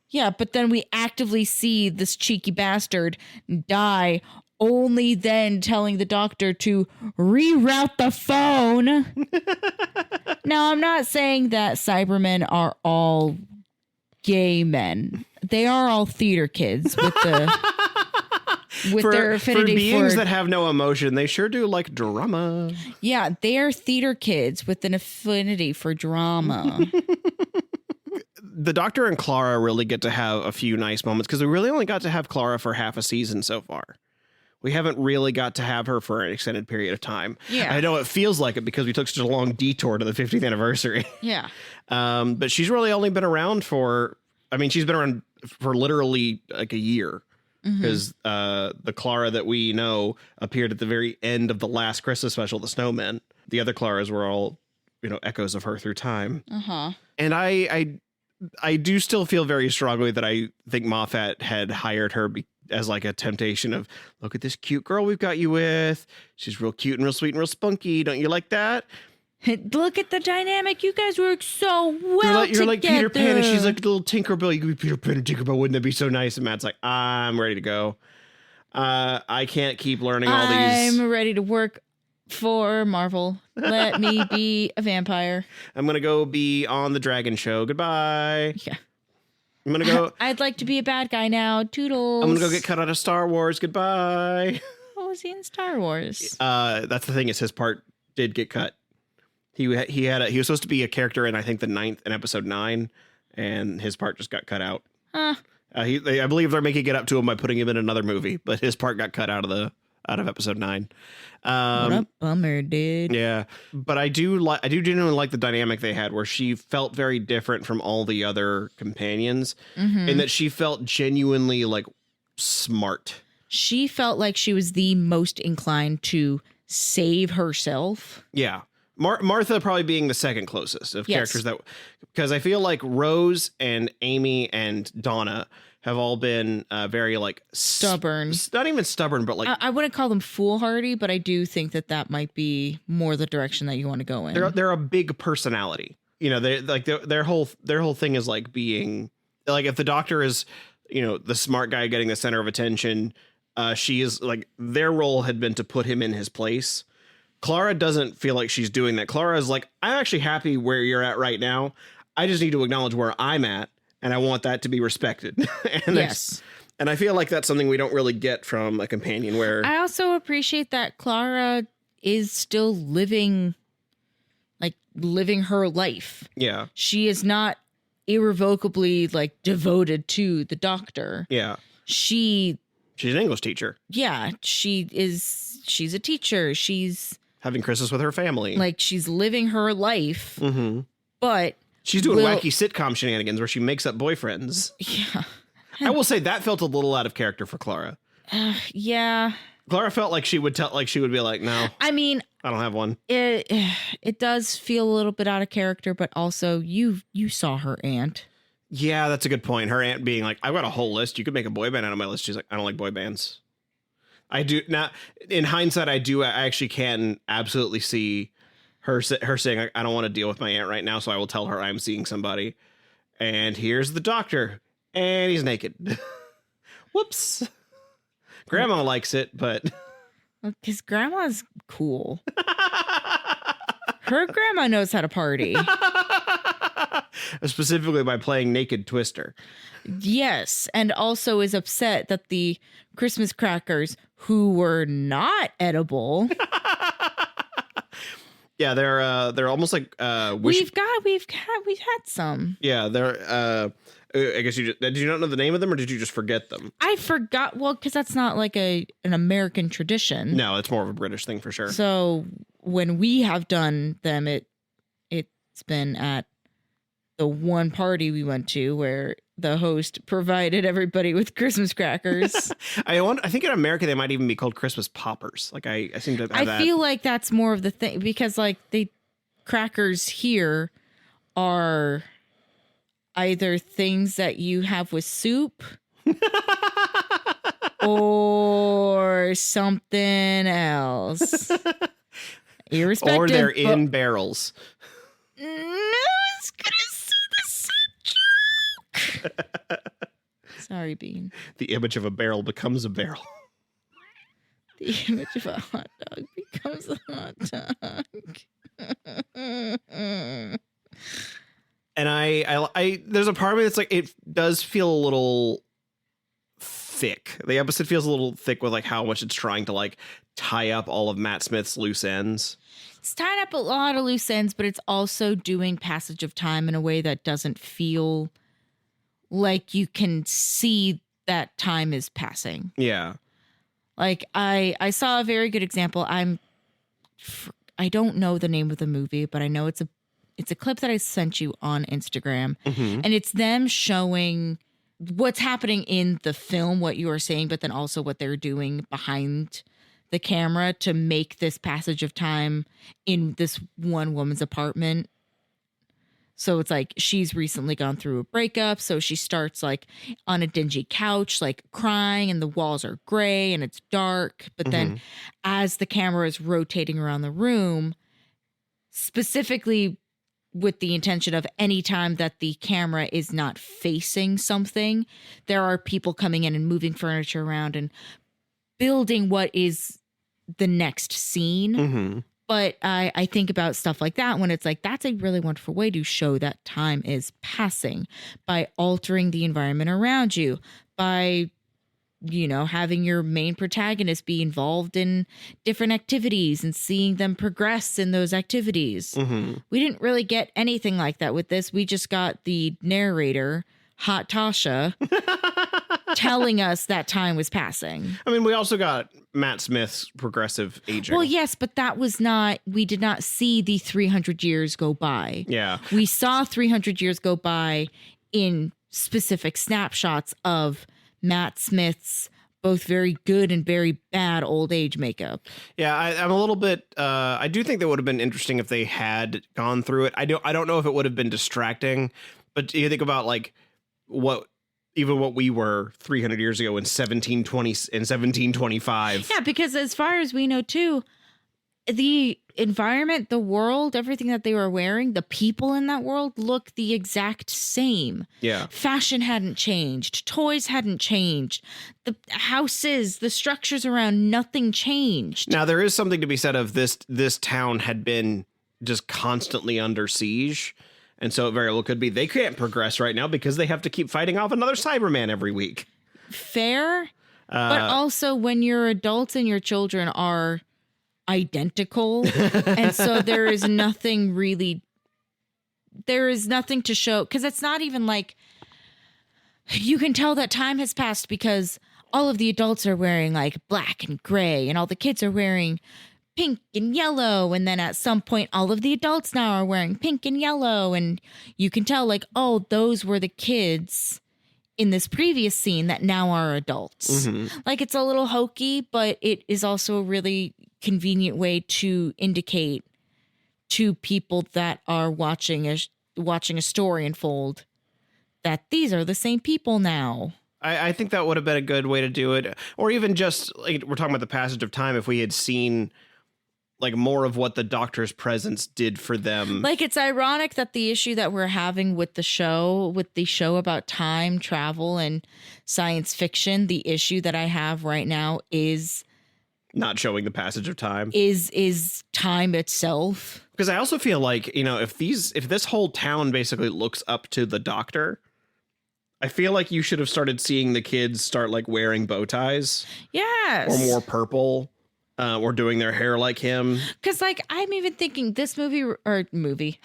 A: Yeah, but then we actively see this cheeky bastard die, only then telling the Doctor to reroute the phone. Now, I'm not saying that Cybermen are all gay men. They are all theater kids with their affinity
B: for beings that have no emotion. They sure do like drama.
A: Yeah, they are theater kids with an affinity for drama.
B: The Doctor and Clara really get to have a few nice moments because we really only got to have Clara for half a season so far. We haven't really got to have her for an extended period of time.
A: Yeah.
B: I know it feels like it because we took such a long detour to the 50th anniversary.
A: Yeah.
B: But she's really only been around she's been around for literally like a year. Because the Clara that we know appeared at the very end of the last Christmas special, The Snowmen. The other Claras were all echoes of her through time.
A: Uh-huh.
B: And I do still feel very strongly that I think Moffat had hired her as like a temptation of, look at this cute girl we've got you with. She's real cute and real sweet and real spunky. Don't you like that?
A: Look at the dynamic. You guys work so well
B: You're like Peter
A: together.
B: Pan and she's like a little Tinkerbell. You could be Peter Pan and Tinkerbell. Wouldn't that be so nice? And Matt's like, I'm ready to go. I can't keep learning all these.
A: I'm ready to work for Marvel. Let me be a vampire.
B: I'm going to go be on the Dragon Show. Goodbye.
A: Yeah.
B: I'm going to go.
A: I'd like to be a bad guy now. Toodles.
B: I'm going to go get cut out of Star Wars. Goodbye.
A: What was he in Star Wars?
B: That's the thing, is his part did get cut. He was supposed to be a character in, I think, in episode 9, and his part just got cut out. I believe they're making it up to him by putting him in another movie, but his part got cut out of episode 9.
A: What a bummer, dude.
B: Yeah, but I do genuinely like the dynamic they had, where she felt very different from all the other companions, in that she felt genuinely like smart.
A: She felt like she was the most inclined to save herself.
B: Yeah. Martha probably being the second closest of characters, because I feel like Rose and Amy and Donna have all been very like
A: stubborn.
B: Not even stubborn, but like
A: I wouldn't call them foolhardy, but I do think that might be more the direction that you want to go in.
B: They're a big personality. They like their whole thing is like being like, if the Doctor is the smart guy getting the center of attention, she is like, their role had been to put him in his place. Clara doesn't feel like she's doing that. Clara is like, I'm actually happy where you're at right now. I just need to acknowledge where I'm at, and I want that to be respected. And
A: yes.
B: And I feel like that's something we don't really get from a companion, where
A: I also appreciate that Clara is still living her life.
B: Yeah.
A: She is not irrevocably like devoted to the Doctor.
B: Yeah.
A: She's
B: an English teacher.
A: Yeah. She's a teacher. She's
B: having Christmas with her family.
A: Like, she's living her life, but
B: she's doing wacky sitcom shenanigans where she makes up boyfriends.
A: Yeah.
B: I will say that felt a little out of character for Clara.
A: Yeah.
B: Clara felt like she would be like, no.
A: I mean,
B: I don't have one.
A: It does feel a little bit out of character, but also you saw her aunt.
B: Yeah, that's a good point. Her aunt being like, I've got a whole list. You could make a boy band out of my list. She's like, I don't like boy bands. I do now. In hindsight, I actually can absolutely see her saying, I don't want to deal with my aunt right now, so I will tell her I'm seeing somebody. And here's the Doctor, and he's naked. Whoops. Grandma likes it, but
A: because Grandma's cool. Her grandma knows how to party.
B: Specifically by playing Naked Twister.
A: Yes, and also is upset that the Christmas crackers, who were not edible.
B: Yeah, they're almost like
A: we've had some.
B: Yeah, they're I guess did you not know the name of them, or did you just forget them? I
A: forgot. Well, because that's not like an American tradition.
B: No, it's more of a British thing for sure.
A: So when we have done them, it's been at the one party we went to where the host provided everybody with Christmas crackers.
B: I think in America they might even be called Christmas poppers. Like I seem to have that.
A: I feel like that's more of the thing, because like the crackers here are either things that you have with soup or something else. Irrespective.
B: Or they're in barrels.
A: No, I was gonna say the same joke. Sorry, Bean.
B: The image of a barrel becomes a barrel.
A: The image of a hot dog becomes a hot dog.
B: And I there's a part of me that's like, it does feel a little thick. The episode feels a little thick with like how much it's trying to like tie up all of Matt Smith's loose ends.
A: It's tied up a lot of loose ends, but it's also doing passage of time in a way that doesn't feel like you can see that time is passing.
B: Yeah.
A: Like I saw a very good example. I don't know the name of the movie, but I know it's a clip that I sent you on Instagram, and it's them showing what's happening in the film, what you are saying, but then also what they're doing behind the camera to make this passage of time in this one woman's apartment. So it's like she's recently gone through a breakup. So she starts like on a dingy couch, like crying, and the walls are gray and it's dark. But then as the camera is rotating around the room, specifically with the intention of any time that the camera is not facing something, there are people coming in and moving furniture around and building what is the next scene. But I think about stuff like that when it's like, that's a really wonderful way to show that time is passing by altering the environment around you, by, you know, having your main protagonist be involved in different activities and seeing them progress in those activities. We didn't really get anything like that with this. We just got the narrator, Hot Tasha, telling us that time was passing.
B: I mean, we also got Matt Smith's progressive aging.
A: Well, yes, but that was not, we did not see the 300 years go by.
B: Yeah.
A: We saw 300 years go by in specific snapshots of Matt Smith's both very good and very bad old age makeup. Yeah,
B: I'm a little bit, I do think that would have been interesting if they had gone through it. I don't know if it would have been distracting, but you think about like what we were 300 years ago in 1720 and 1725.
A: Yeah, because as far as we know too, the environment, the world, everything that they were wearing, the people in that world look the exact same.
B: Yeah.
A: Fashion hadn't changed. Toys hadn't changed. The houses, the structures around, nothing changed.
B: Now, there is something to be said of this town had been just constantly under siege. And so it very well could be they can't progress right now because they have to keep fighting off another Cyberman every week.
A: Fair. But also when your adults and your children are identical. And so there is nothing to show. Because it's not even like you can tell that time has passed because all of the adults are wearing like black and gray and all the kids are wearing pink and yellow, and then at some point all of the adults now are wearing pink and yellow, and you can tell like, oh, those were the kids in this previous scene that now are adults. Like, it's a little hokey, but it is also a really convenient way to indicate to people that are watching a story unfold that these are the same people now.
B: I think that would have been a good way to do it. Or even just like we're talking about the passage of time, if we had seen like more of what the Doctor's presence did for them.
A: Like, it's ironic that the issue that we're having with the show about time travel and science fiction, the issue that I have right now is
B: not showing the passage of time,
A: is time itself.
B: Because I also feel like, you know, if this whole town basically looks up to the Doctor, I feel like you should have started seeing the kids start like wearing bow ties.
A: Yes.
B: Or more purple. Or doing their hair like him.
A: Because, like, I'm even thinking this this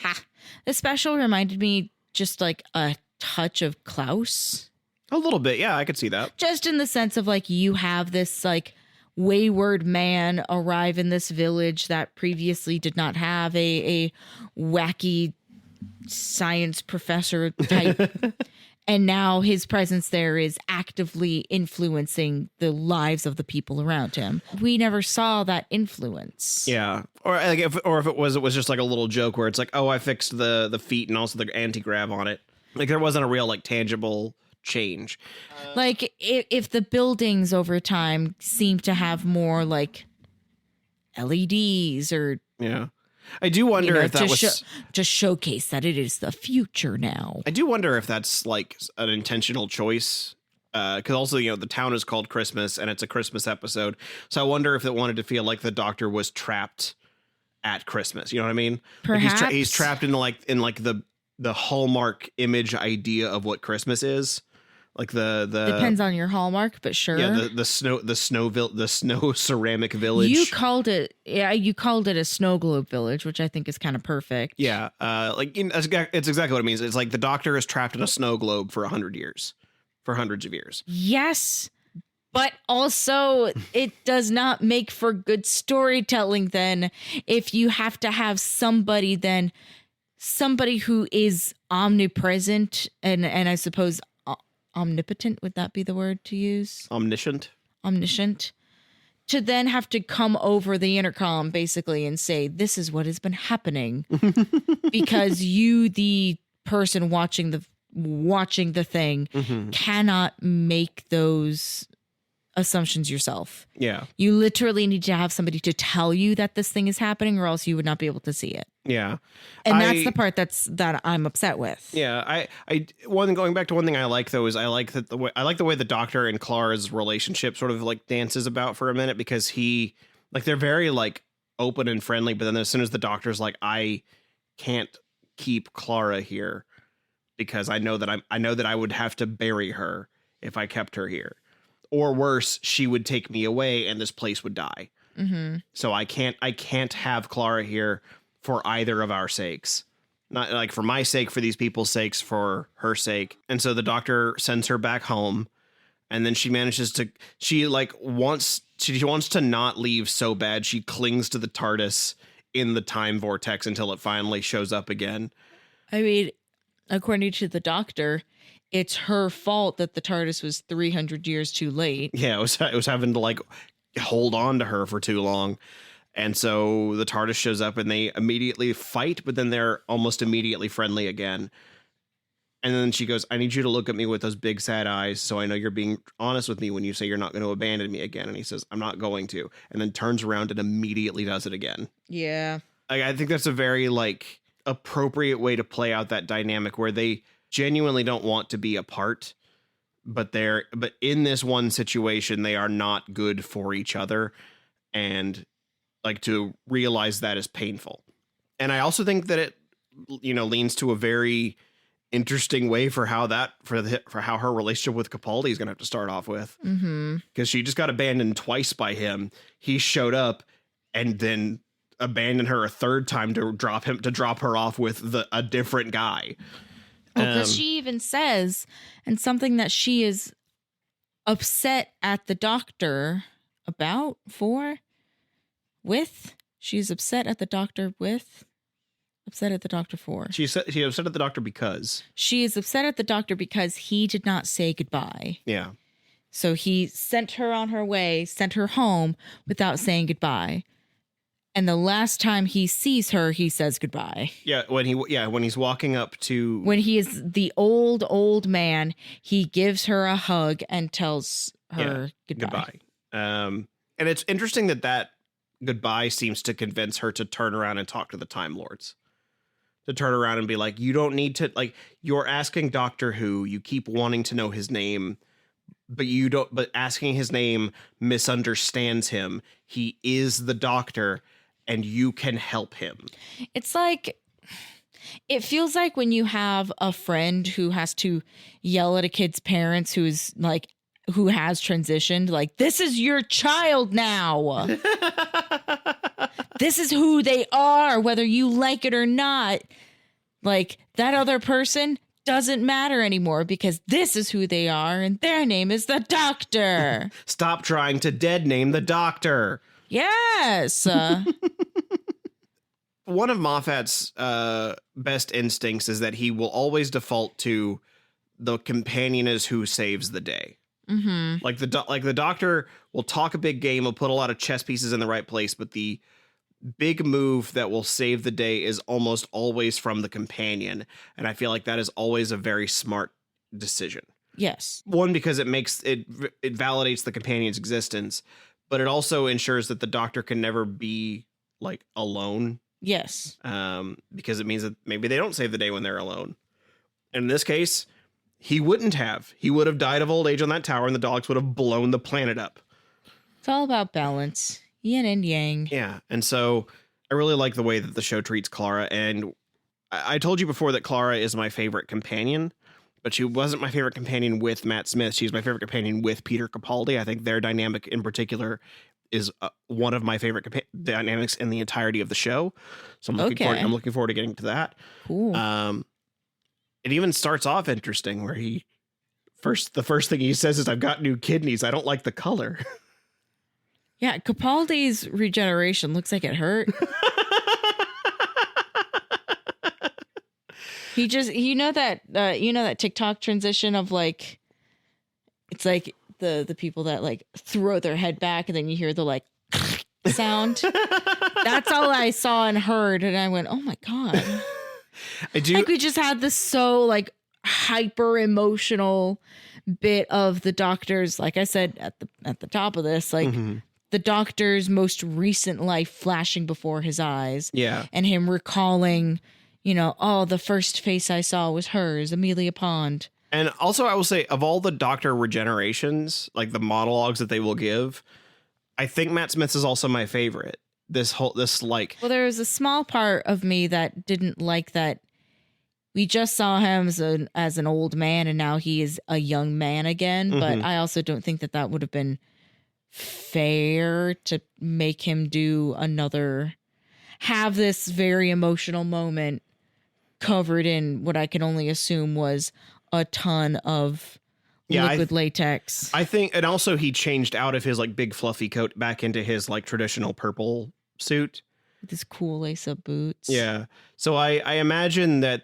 A: special reminded me just like a touch of Klaus.
B: A little bit, yeah, I could see that.
A: Just in the sense of like you have this like wayward man arrive in this village that previously did not have a wacky science professor type. And now his presence there is actively influencing the lives of the people around him. We never saw that influence.
B: Yeah. Or like if it was just like a little joke where it's like, oh, I fixed the feet and also the anti-grav on it. Like there wasn't a real like tangible change.
A: Like if the buildings over time seem to have more like LEDs or...
B: Yeah. I do wonder if that was
A: to showcase that it is the future now.
B: I do wonder if that's like an intentional choice. Because also, you know, the town is called Christmas and it's a Christmas episode. So I wonder if it wanted to feel like the Doctor was trapped at Christmas. You know what I mean?
A: Perhaps.
B: Like he's trapped in the Hallmark image idea of what Christmas is. Like the
A: depends on your Hallmark, but sure.
B: Yeah, the snow ceramic village.
A: You called it a snow globe village, which I think is kind of perfect.
B: Yeah, it's exactly what it means. It's like the Doctor is trapped in a snow globe for 100 years, for hundreds of years.
A: Yes, but also it does not make for good storytelling. Then, if you have to have somebody who is omnipresent and I suppose. Omnipotent, would that be the word to use?
B: Omniscient
A: to then have to come over the intercom basically and say, this is what has been happening because you, the person watching the thing, cannot make those assumptions yourself.
B: Yeah.
A: You literally need to have somebody to tell you that this thing is happening, or else you would not be able to see it.
B: Yeah.
A: And that's the part that I'm upset with.
B: Yeah. Going back to one thing I like though is I like the way the Doctor and Clara's relationship sort of like dances about for a minute, because they're very like open and friendly, but then as soon as the Doctor's like, I can't keep Clara here because I know that I would have to bury her if I kept her here. Or worse, she would take me away and this place would die. Mm-hmm. So I can't have Clara here for either of our sakes. Not like for my sake, for these people's sakes, for her sake. And so the Doctor sends her back home, and then she manages to, she wants to not leave so bad. She clings to the TARDIS in the time vortex until it finally shows up again. I
A: mean, according to the Doctor, it's her fault that the TARDIS was 300 years too late.
B: Yeah, it was having to like hold on to her for too long. And so the TARDIS shows up and they immediately fight, but then they're almost immediately friendly again. And then she goes, I need you to look at me with those big sad eyes so I know you're being honest with me when you say you're not going to abandon me again. And he says, I'm not going to. And then turns around and immediately does it again.
A: Yeah.
B: I think that's a very like appropriate way to play out that dynamic where they genuinely don't want to be apart, but in this one situation, they are not good for each other. And like to realize that is painful. And I also think that it, leans to a very interesting way for how how her relationship with Capaldi is going to have to start off with. Because she just got abandoned twice by him. He showed up and then abandoned her a third time to drop her off with a different guy.
A: Because she even says, and something that she is upset at the Doctor about she's upset at the Doctor upset at the Doctor for.
B: She's upset at the Doctor because.
A: She is upset at the Doctor because he did not say goodbye.
B: Yeah.
A: So he sent her on her way, sent her home without saying goodbye. And the last time he sees her, he says goodbye.
B: Yeah, when he's walking up to...
A: When he is the old man, he gives her a hug and tells her goodbye.
B: And it's interesting that goodbye seems to convince her to turn around and talk to the Time Lords. To turn around and be like, you don't need to... Like, you're asking Doctor Who, you keep wanting to know his name, but asking his name misunderstands him. He is the Doctor, and you can help him.
A: It's like, it feels like when you have a friend who has to yell at a kid's parents who has transitioned, like, this is your child now. This is who they are, whether you like it or not. Like, that other person doesn't matter anymore because this is who they are and their name is the Doctor.
B: Stop trying to dead name the Doctor.
A: Yes.
B: One of Moffat's best instincts is that he will always default to the companion is who saves the day. Mm-hmm. Like the Doctor will talk a big game, will put a lot of chess pieces in the right place, but the big move that will save the day is almost always from the companion. And I feel like that is always a very smart decision.
A: Yes. One,
B: because it validates the companion's existence, but it also ensures that the Doctor can never be like alone.
A: Yes.
B: Because it means that maybe they don't save the day when they're alone. And in this case, he wouldn't have. He would have died of old age on that tower and the dogs would have blown the planet up.
A: It's all about balance. Yin and yang.
B: Yeah. And so I really like the way that the show treats Clara. And I told you before that Clara is my favorite companion, but she wasn't my favorite companion with Matt Smith. She's my favorite companion with Peter Capaldi. I think their dynamic in particular is one of my favorite dynamics in the entirety of the show. So I'm looking forward to getting to that.
A: Cool.
B: It even starts off interesting where the first thing he says is, I've got new kidneys. I don't like the color.
A: Yeah. Capaldi's regeneration looks like it hurt. He just, that TikTok transition of like, it's like the people that like throw their head back and then you hear the like sound. That's all I saw and heard, and I went, "Oh my god!"
B: I do.
A: Like we just had this so like hyper emotional bit of the Doctor's, like I said at the top of this, like the Doctor's most recent life flashing before his eyes.
B: Yeah,
A: and him recalling, oh, the first face I saw was hers, Amelia Pond.
B: and also I will say, of all the Doctor regenerations, like the monologues that they will give, I think Matt Smith's is also my favorite. Well,
A: there was a small part of me that didn't like that we just saw him as an old man and now he is a young man again. But I also don't think that would have been fair to make him have this very emotional moment covered in what I can only assume was a ton of liquid latex.
B: I think, and also he changed out of his like big fluffy coat back into his like traditional purple suit
A: with his cool lace-up boots.
B: Yeah. So I imagine that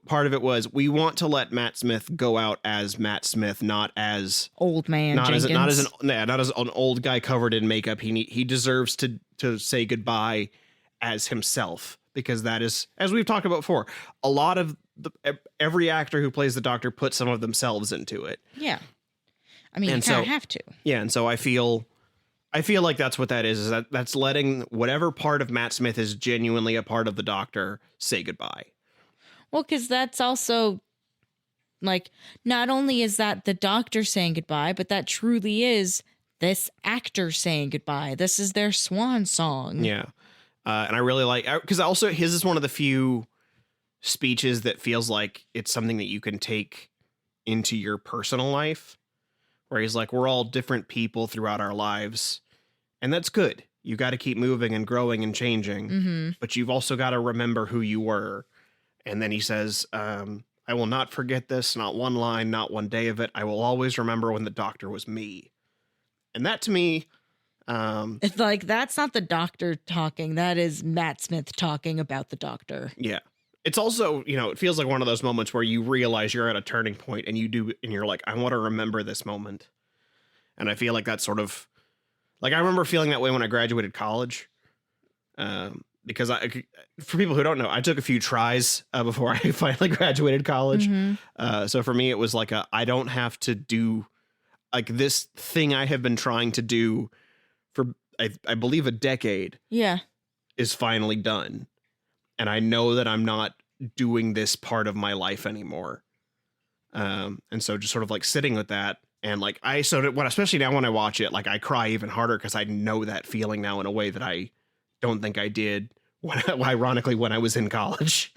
B: part of it was we want to let Matt Smith go out as Matt Smith, not as
A: old man, not as
B: an old guy covered in makeup. He deserves to say goodbye as himself, because that is, as we've talked about before, a lot of every actor who plays the Doctor puts some of themselves into it.
A: Yeah. I mean, you kind of have to.
B: Yeah, and so I feel like that's what that is that's letting whatever part of Matt Smith is genuinely a part of the Doctor say goodbye.
A: Well, because that's also like, not only is that the Doctor saying goodbye, but that truly is this actor saying goodbye. This is their swan song.
B: Yeah. And I really like, because also his is one of the few speeches that feels like it's something that you can take into your personal life, where he's like, we're all different people throughout our lives, and that's good. You got to keep moving and growing and changing, but you've also got to remember who you were. And then he says, I will not forget this, not one line, not one day of it. I will always remember when the Doctor was me. And that to me,
A: it's like, that's not the Doctor talking. That is Matt Smith talking about the Doctor.
B: Yeah. It's also, it feels like one of those moments where you realize you're at a turning point and you're like, I want to remember this moment. And I feel like that's sort of like, I remember feeling that way when I graduated college. Because for people who don't know, I took a few tries before I finally graduated college. So for me, it was like I don't have to do like this thing I have been trying to do for, I believe, a decade.
A: Yeah. Is
B: finally done. And I know that I'm not doing this part of my life anymore. And so just sort of like sitting with that, and like especially now when I watch it, like I cry even harder because I know that feeling now in a way that I don't think I did ironically when I was in college.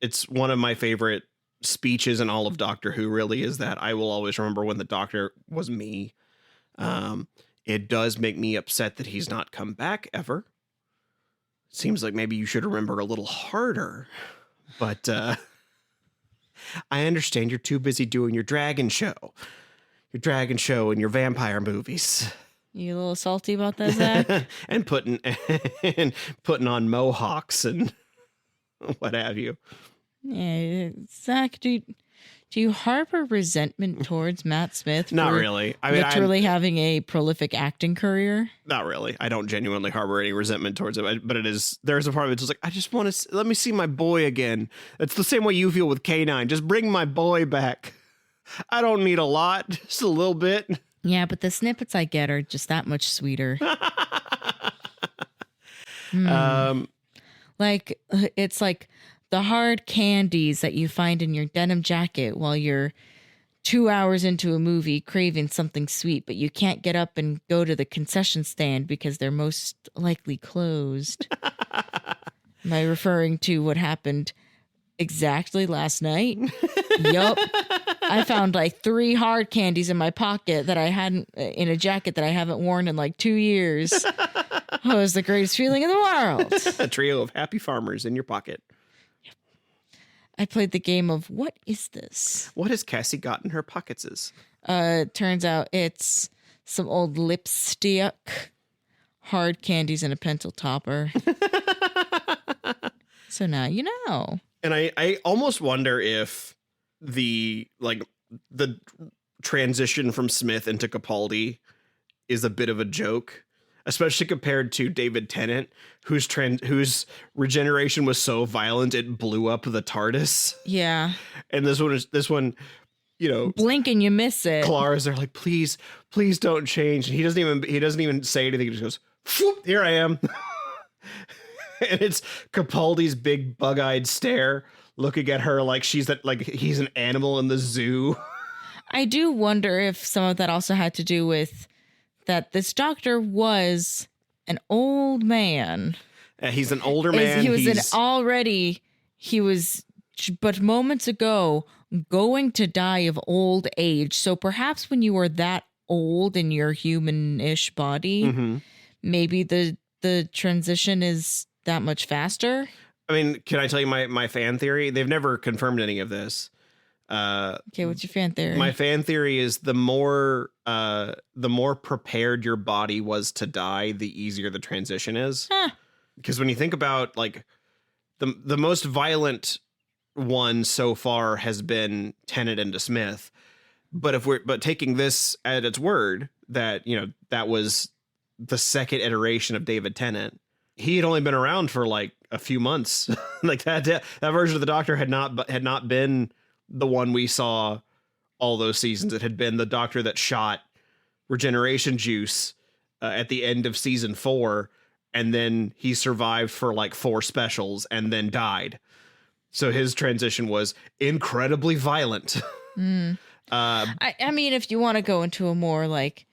B: It's one of my favorite speeches in all of Doctor Who, really, is that I will always remember when the Doctor was me. It does make me upset that he's not come back ever. Seems like maybe you should remember a little harder, but I understand you're too busy doing your dragon show and your vampire movies.
A: You a little salty about that, Zach?
B: and putting on mohawks and what have you.
A: Yeah, Zach, do you harbor resentment towards Matt Smith?
B: Not really. I mean,
A: literally having a prolific acting career?
B: Not really. I don't genuinely harbor any resentment towards him, but there's a part of it that's like, I just want to let me see my boy again. It's the same way you feel with K9. Just bring my boy back. I don't need a lot, just a little bit.
A: Yeah, but the snippets I get are just that much sweeter. Like, it's like the hard candies that you find in your denim jacket while you're 2 hours into a movie craving something sweet, but you can't get up and go to the concession stand because they're most likely closed. Am I referring to what happened exactly last night? Yup. I found like 3 hard candies in my pocket that I hadn't, in a jacket that I haven't worn in like 2 years. Oh, it was the greatest feeling in the world.
B: A trio of happy farmers in your pocket.
A: I played the game of, what is this?
B: What has Cassie got in her pockets?
A: Turns out it's some old lipstick, hard candies, and a pencil topper. So now you know.
B: And I almost wonder if the transition from Smith into Capaldi is a bit of a joke, especially compared to David Tennant, whose regeneration was so violent it blew up the TARDIS.
A: Yeah.
B: And this one,
A: blink and you miss it.
B: Clara's are like, please don't change. And he doesn't even say anything. He just goes, "Phoop, here I am." And it's Capaldi's big bug-eyed stare looking at her like he's an animal in the zoo.
A: I do wonder if some of that also had to do with that this doctor was an old man.
B: He's an older man.
A: He was but moments ago going to die of old age. So perhaps when you were that old in your human-ish body, maybe the transition is that much faster.
B: I mean, can I tell you my fan theory? They've never confirmed any of this.
A: Okay, what's your fan theory?
B: My fan theory is the more prepared your body was to die, the easier the transition is. Because when you think about like the most violent one so far has been Tennant into Smith, but taking this at its word that that was the second iteration of David Tennant. He had only been around for like a few months. Like that version of the Doctor had not been the one we saw all those seasons. It had been the Doctor that shot regeneration juice at the end of season 4, and then he survived for like 4 specials and then died. So his transition was incredibly violent.
A: I mean, if you want to go into a more like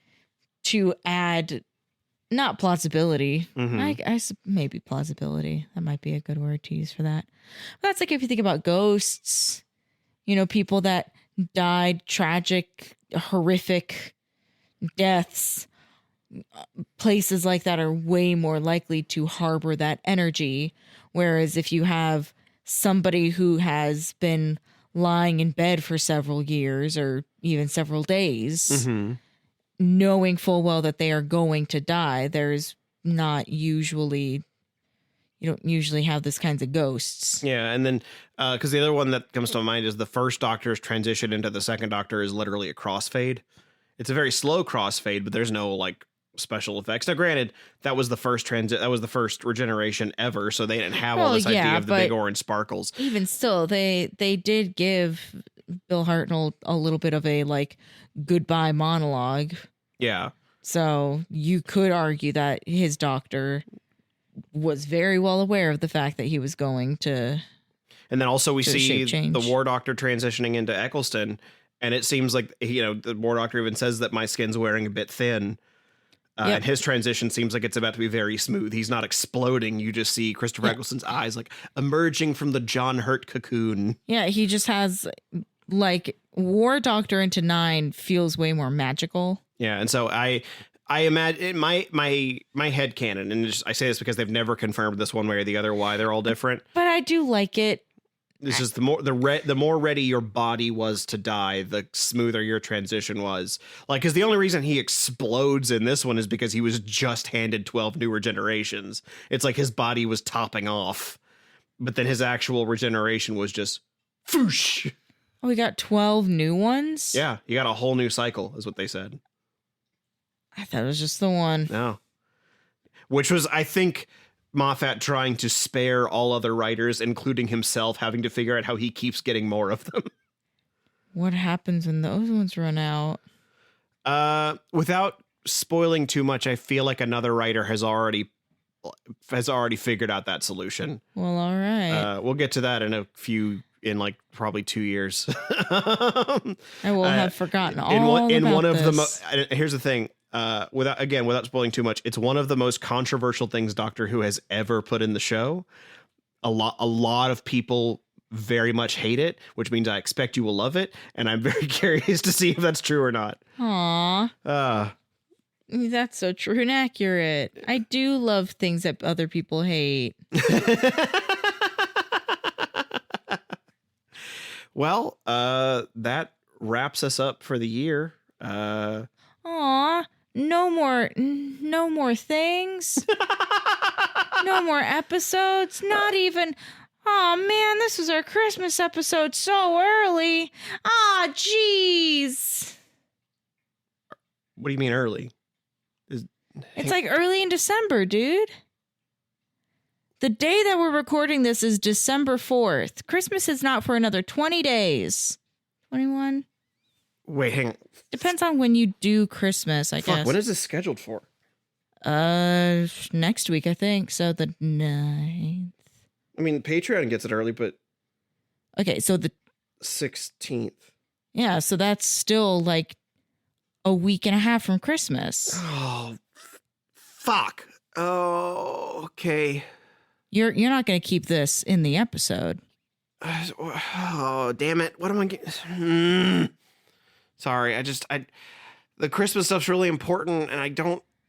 A: to add. Not plausibility. Maybe plausibility. That might be a good word to use for that. But that's like if you think about ghosts, people that died tragic, horrific deaths. Places like that are way more likely to harbor that energy. Whereas if you have somebody who has been lying in bed for several years or even several days, knowing full well that they are going to die, there's not usually, you don't usually have this kinds of ghosts.
B: Yeah. And then, because the other one that comes to mind is the first Doctor's transition into the second Doctor is literally a crossfade. It's a very slow crossfade, but there's no like special effects. Now, granted, that was the first regeneration ever, so they didn't have all this idea of the big orange sparkles.
A: Even still, they did give Bill Hartnell a little bit of a like goodbye monologue.
B: Yeah.
A: So you could argue that his doctor was very well aware of the fact that he was going to. And then also we see
B: the War Doctor transitioning into Eccleston, and it seems like the War Doctor even says that my skin's wearing a bit thin. And his transition seems like it's about to be very smooth. He's not exploding. You just see Christopher Eccleston's eyes like emerging from the John Hurt cocoon. Yeah, he just has like War Doctor into 9 feels way more magical. Yeah, and so I imagine my headcanon, and I say this because they've never confirmed this one way or the other why they're all different. But I do like it. This is the more ready your body was to die, the smoother your transition was. Like, because the only reason he explodes in this one is because he was just handed 12 new regenerations. It's like his body was topping off, but then his actual regeneration was just foosh. Oh, we got 12 new ones? Yeah, you got a whole new cycle, is what they said. I thought it was just the one. No. Which was, I think, Moffat trying to spare all other writers, including himself, having to figure out how he keeps getting more of them. What happens when those ones run out? Without spoiling too much, I feel like another writer has already figured out that solution. Well, all right. We'll get to that in like probably 2 years. I will have forgotten all about this. Here's the thing. Without spoiling too much, it's one of the most controversial things Doctor Who has ever put in the show. A lot of people very much hate it, which means I expect you will love it, and I'm very curious to see if that's true or not. Aww. That's so true and accurate. I do love things that other people hate. Well, that wraps us up for the year. Aw. No more things. No more episodes. Not even. Oh man, this was our Christmas episode so early. Ah, jeez. What do you mean early?
A: It's like early in December, dude. The day that we're recording this is December 4th. Christmas is not for another 20 days. 21?
B: Wait, hang on.
A: Depends on when you do Christmas, I guess.
B: When is this scheduled for?
A: Next week, I think. So the 9th.
B: I mean, Patreon gets it early, but...
A: Okay, so the...
B: 16th.
A: Yeah, so that's still like a week and a half from Christmas.
B: Oh, fuck. Oh, okay.
A: You're not going to keep this in the episode.
B: Oh, damn it. What am I getting? Sorry, the Christmas stuff's really important, and I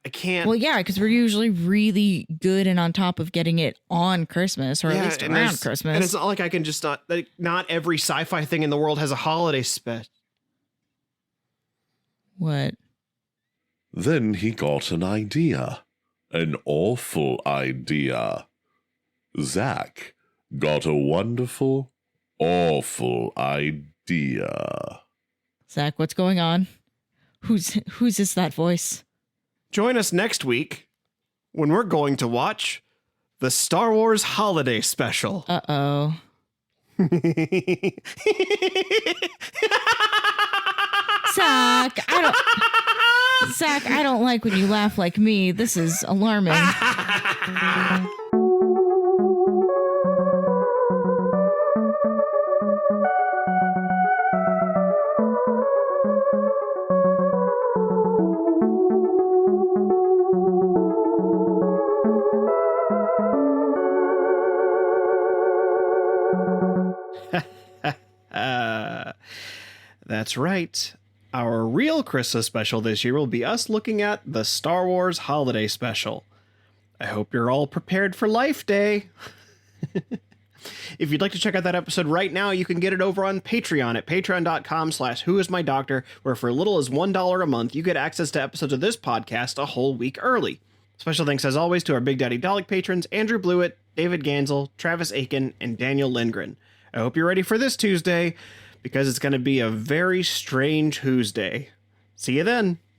B: can't.
A: Well, yeah, because we're usually really good and on top of getting it on Christmas, or at least around Christmas.
B: And it's not like I can just not every sci-fi thing in the world has a holiday special.
A: What?
C: Then he got an idea. An awful idea. Zach got a wonderful, awful idea.
A: Zach, what's going on? Who's is that voice?
B: Join us next week when we're going to watch the Star Wars Holiday Special.
A: Uh-oh. Zach, I don't like when you laugh like me. This is alarming.
B: That's right. Our real Christmas special this year will be us looking at the Star Wars Holiday Special. I hope you're all prepared for Life Day. If you'd like to check out that episode right now, you can get it over on Patreon at patreon.com/whoismydoctor, where for as little as $1 a month, you get access to episodes of this podcast a whole week early. Special thanks, as always, to our Big Daddy Dalek patrons, Andrew Blewett, David Gansel, Travis Aiken, and Daniel Lindgren. I hope you're ready for this Tuesday, because it's going to be a very strange Who's Day. See you then.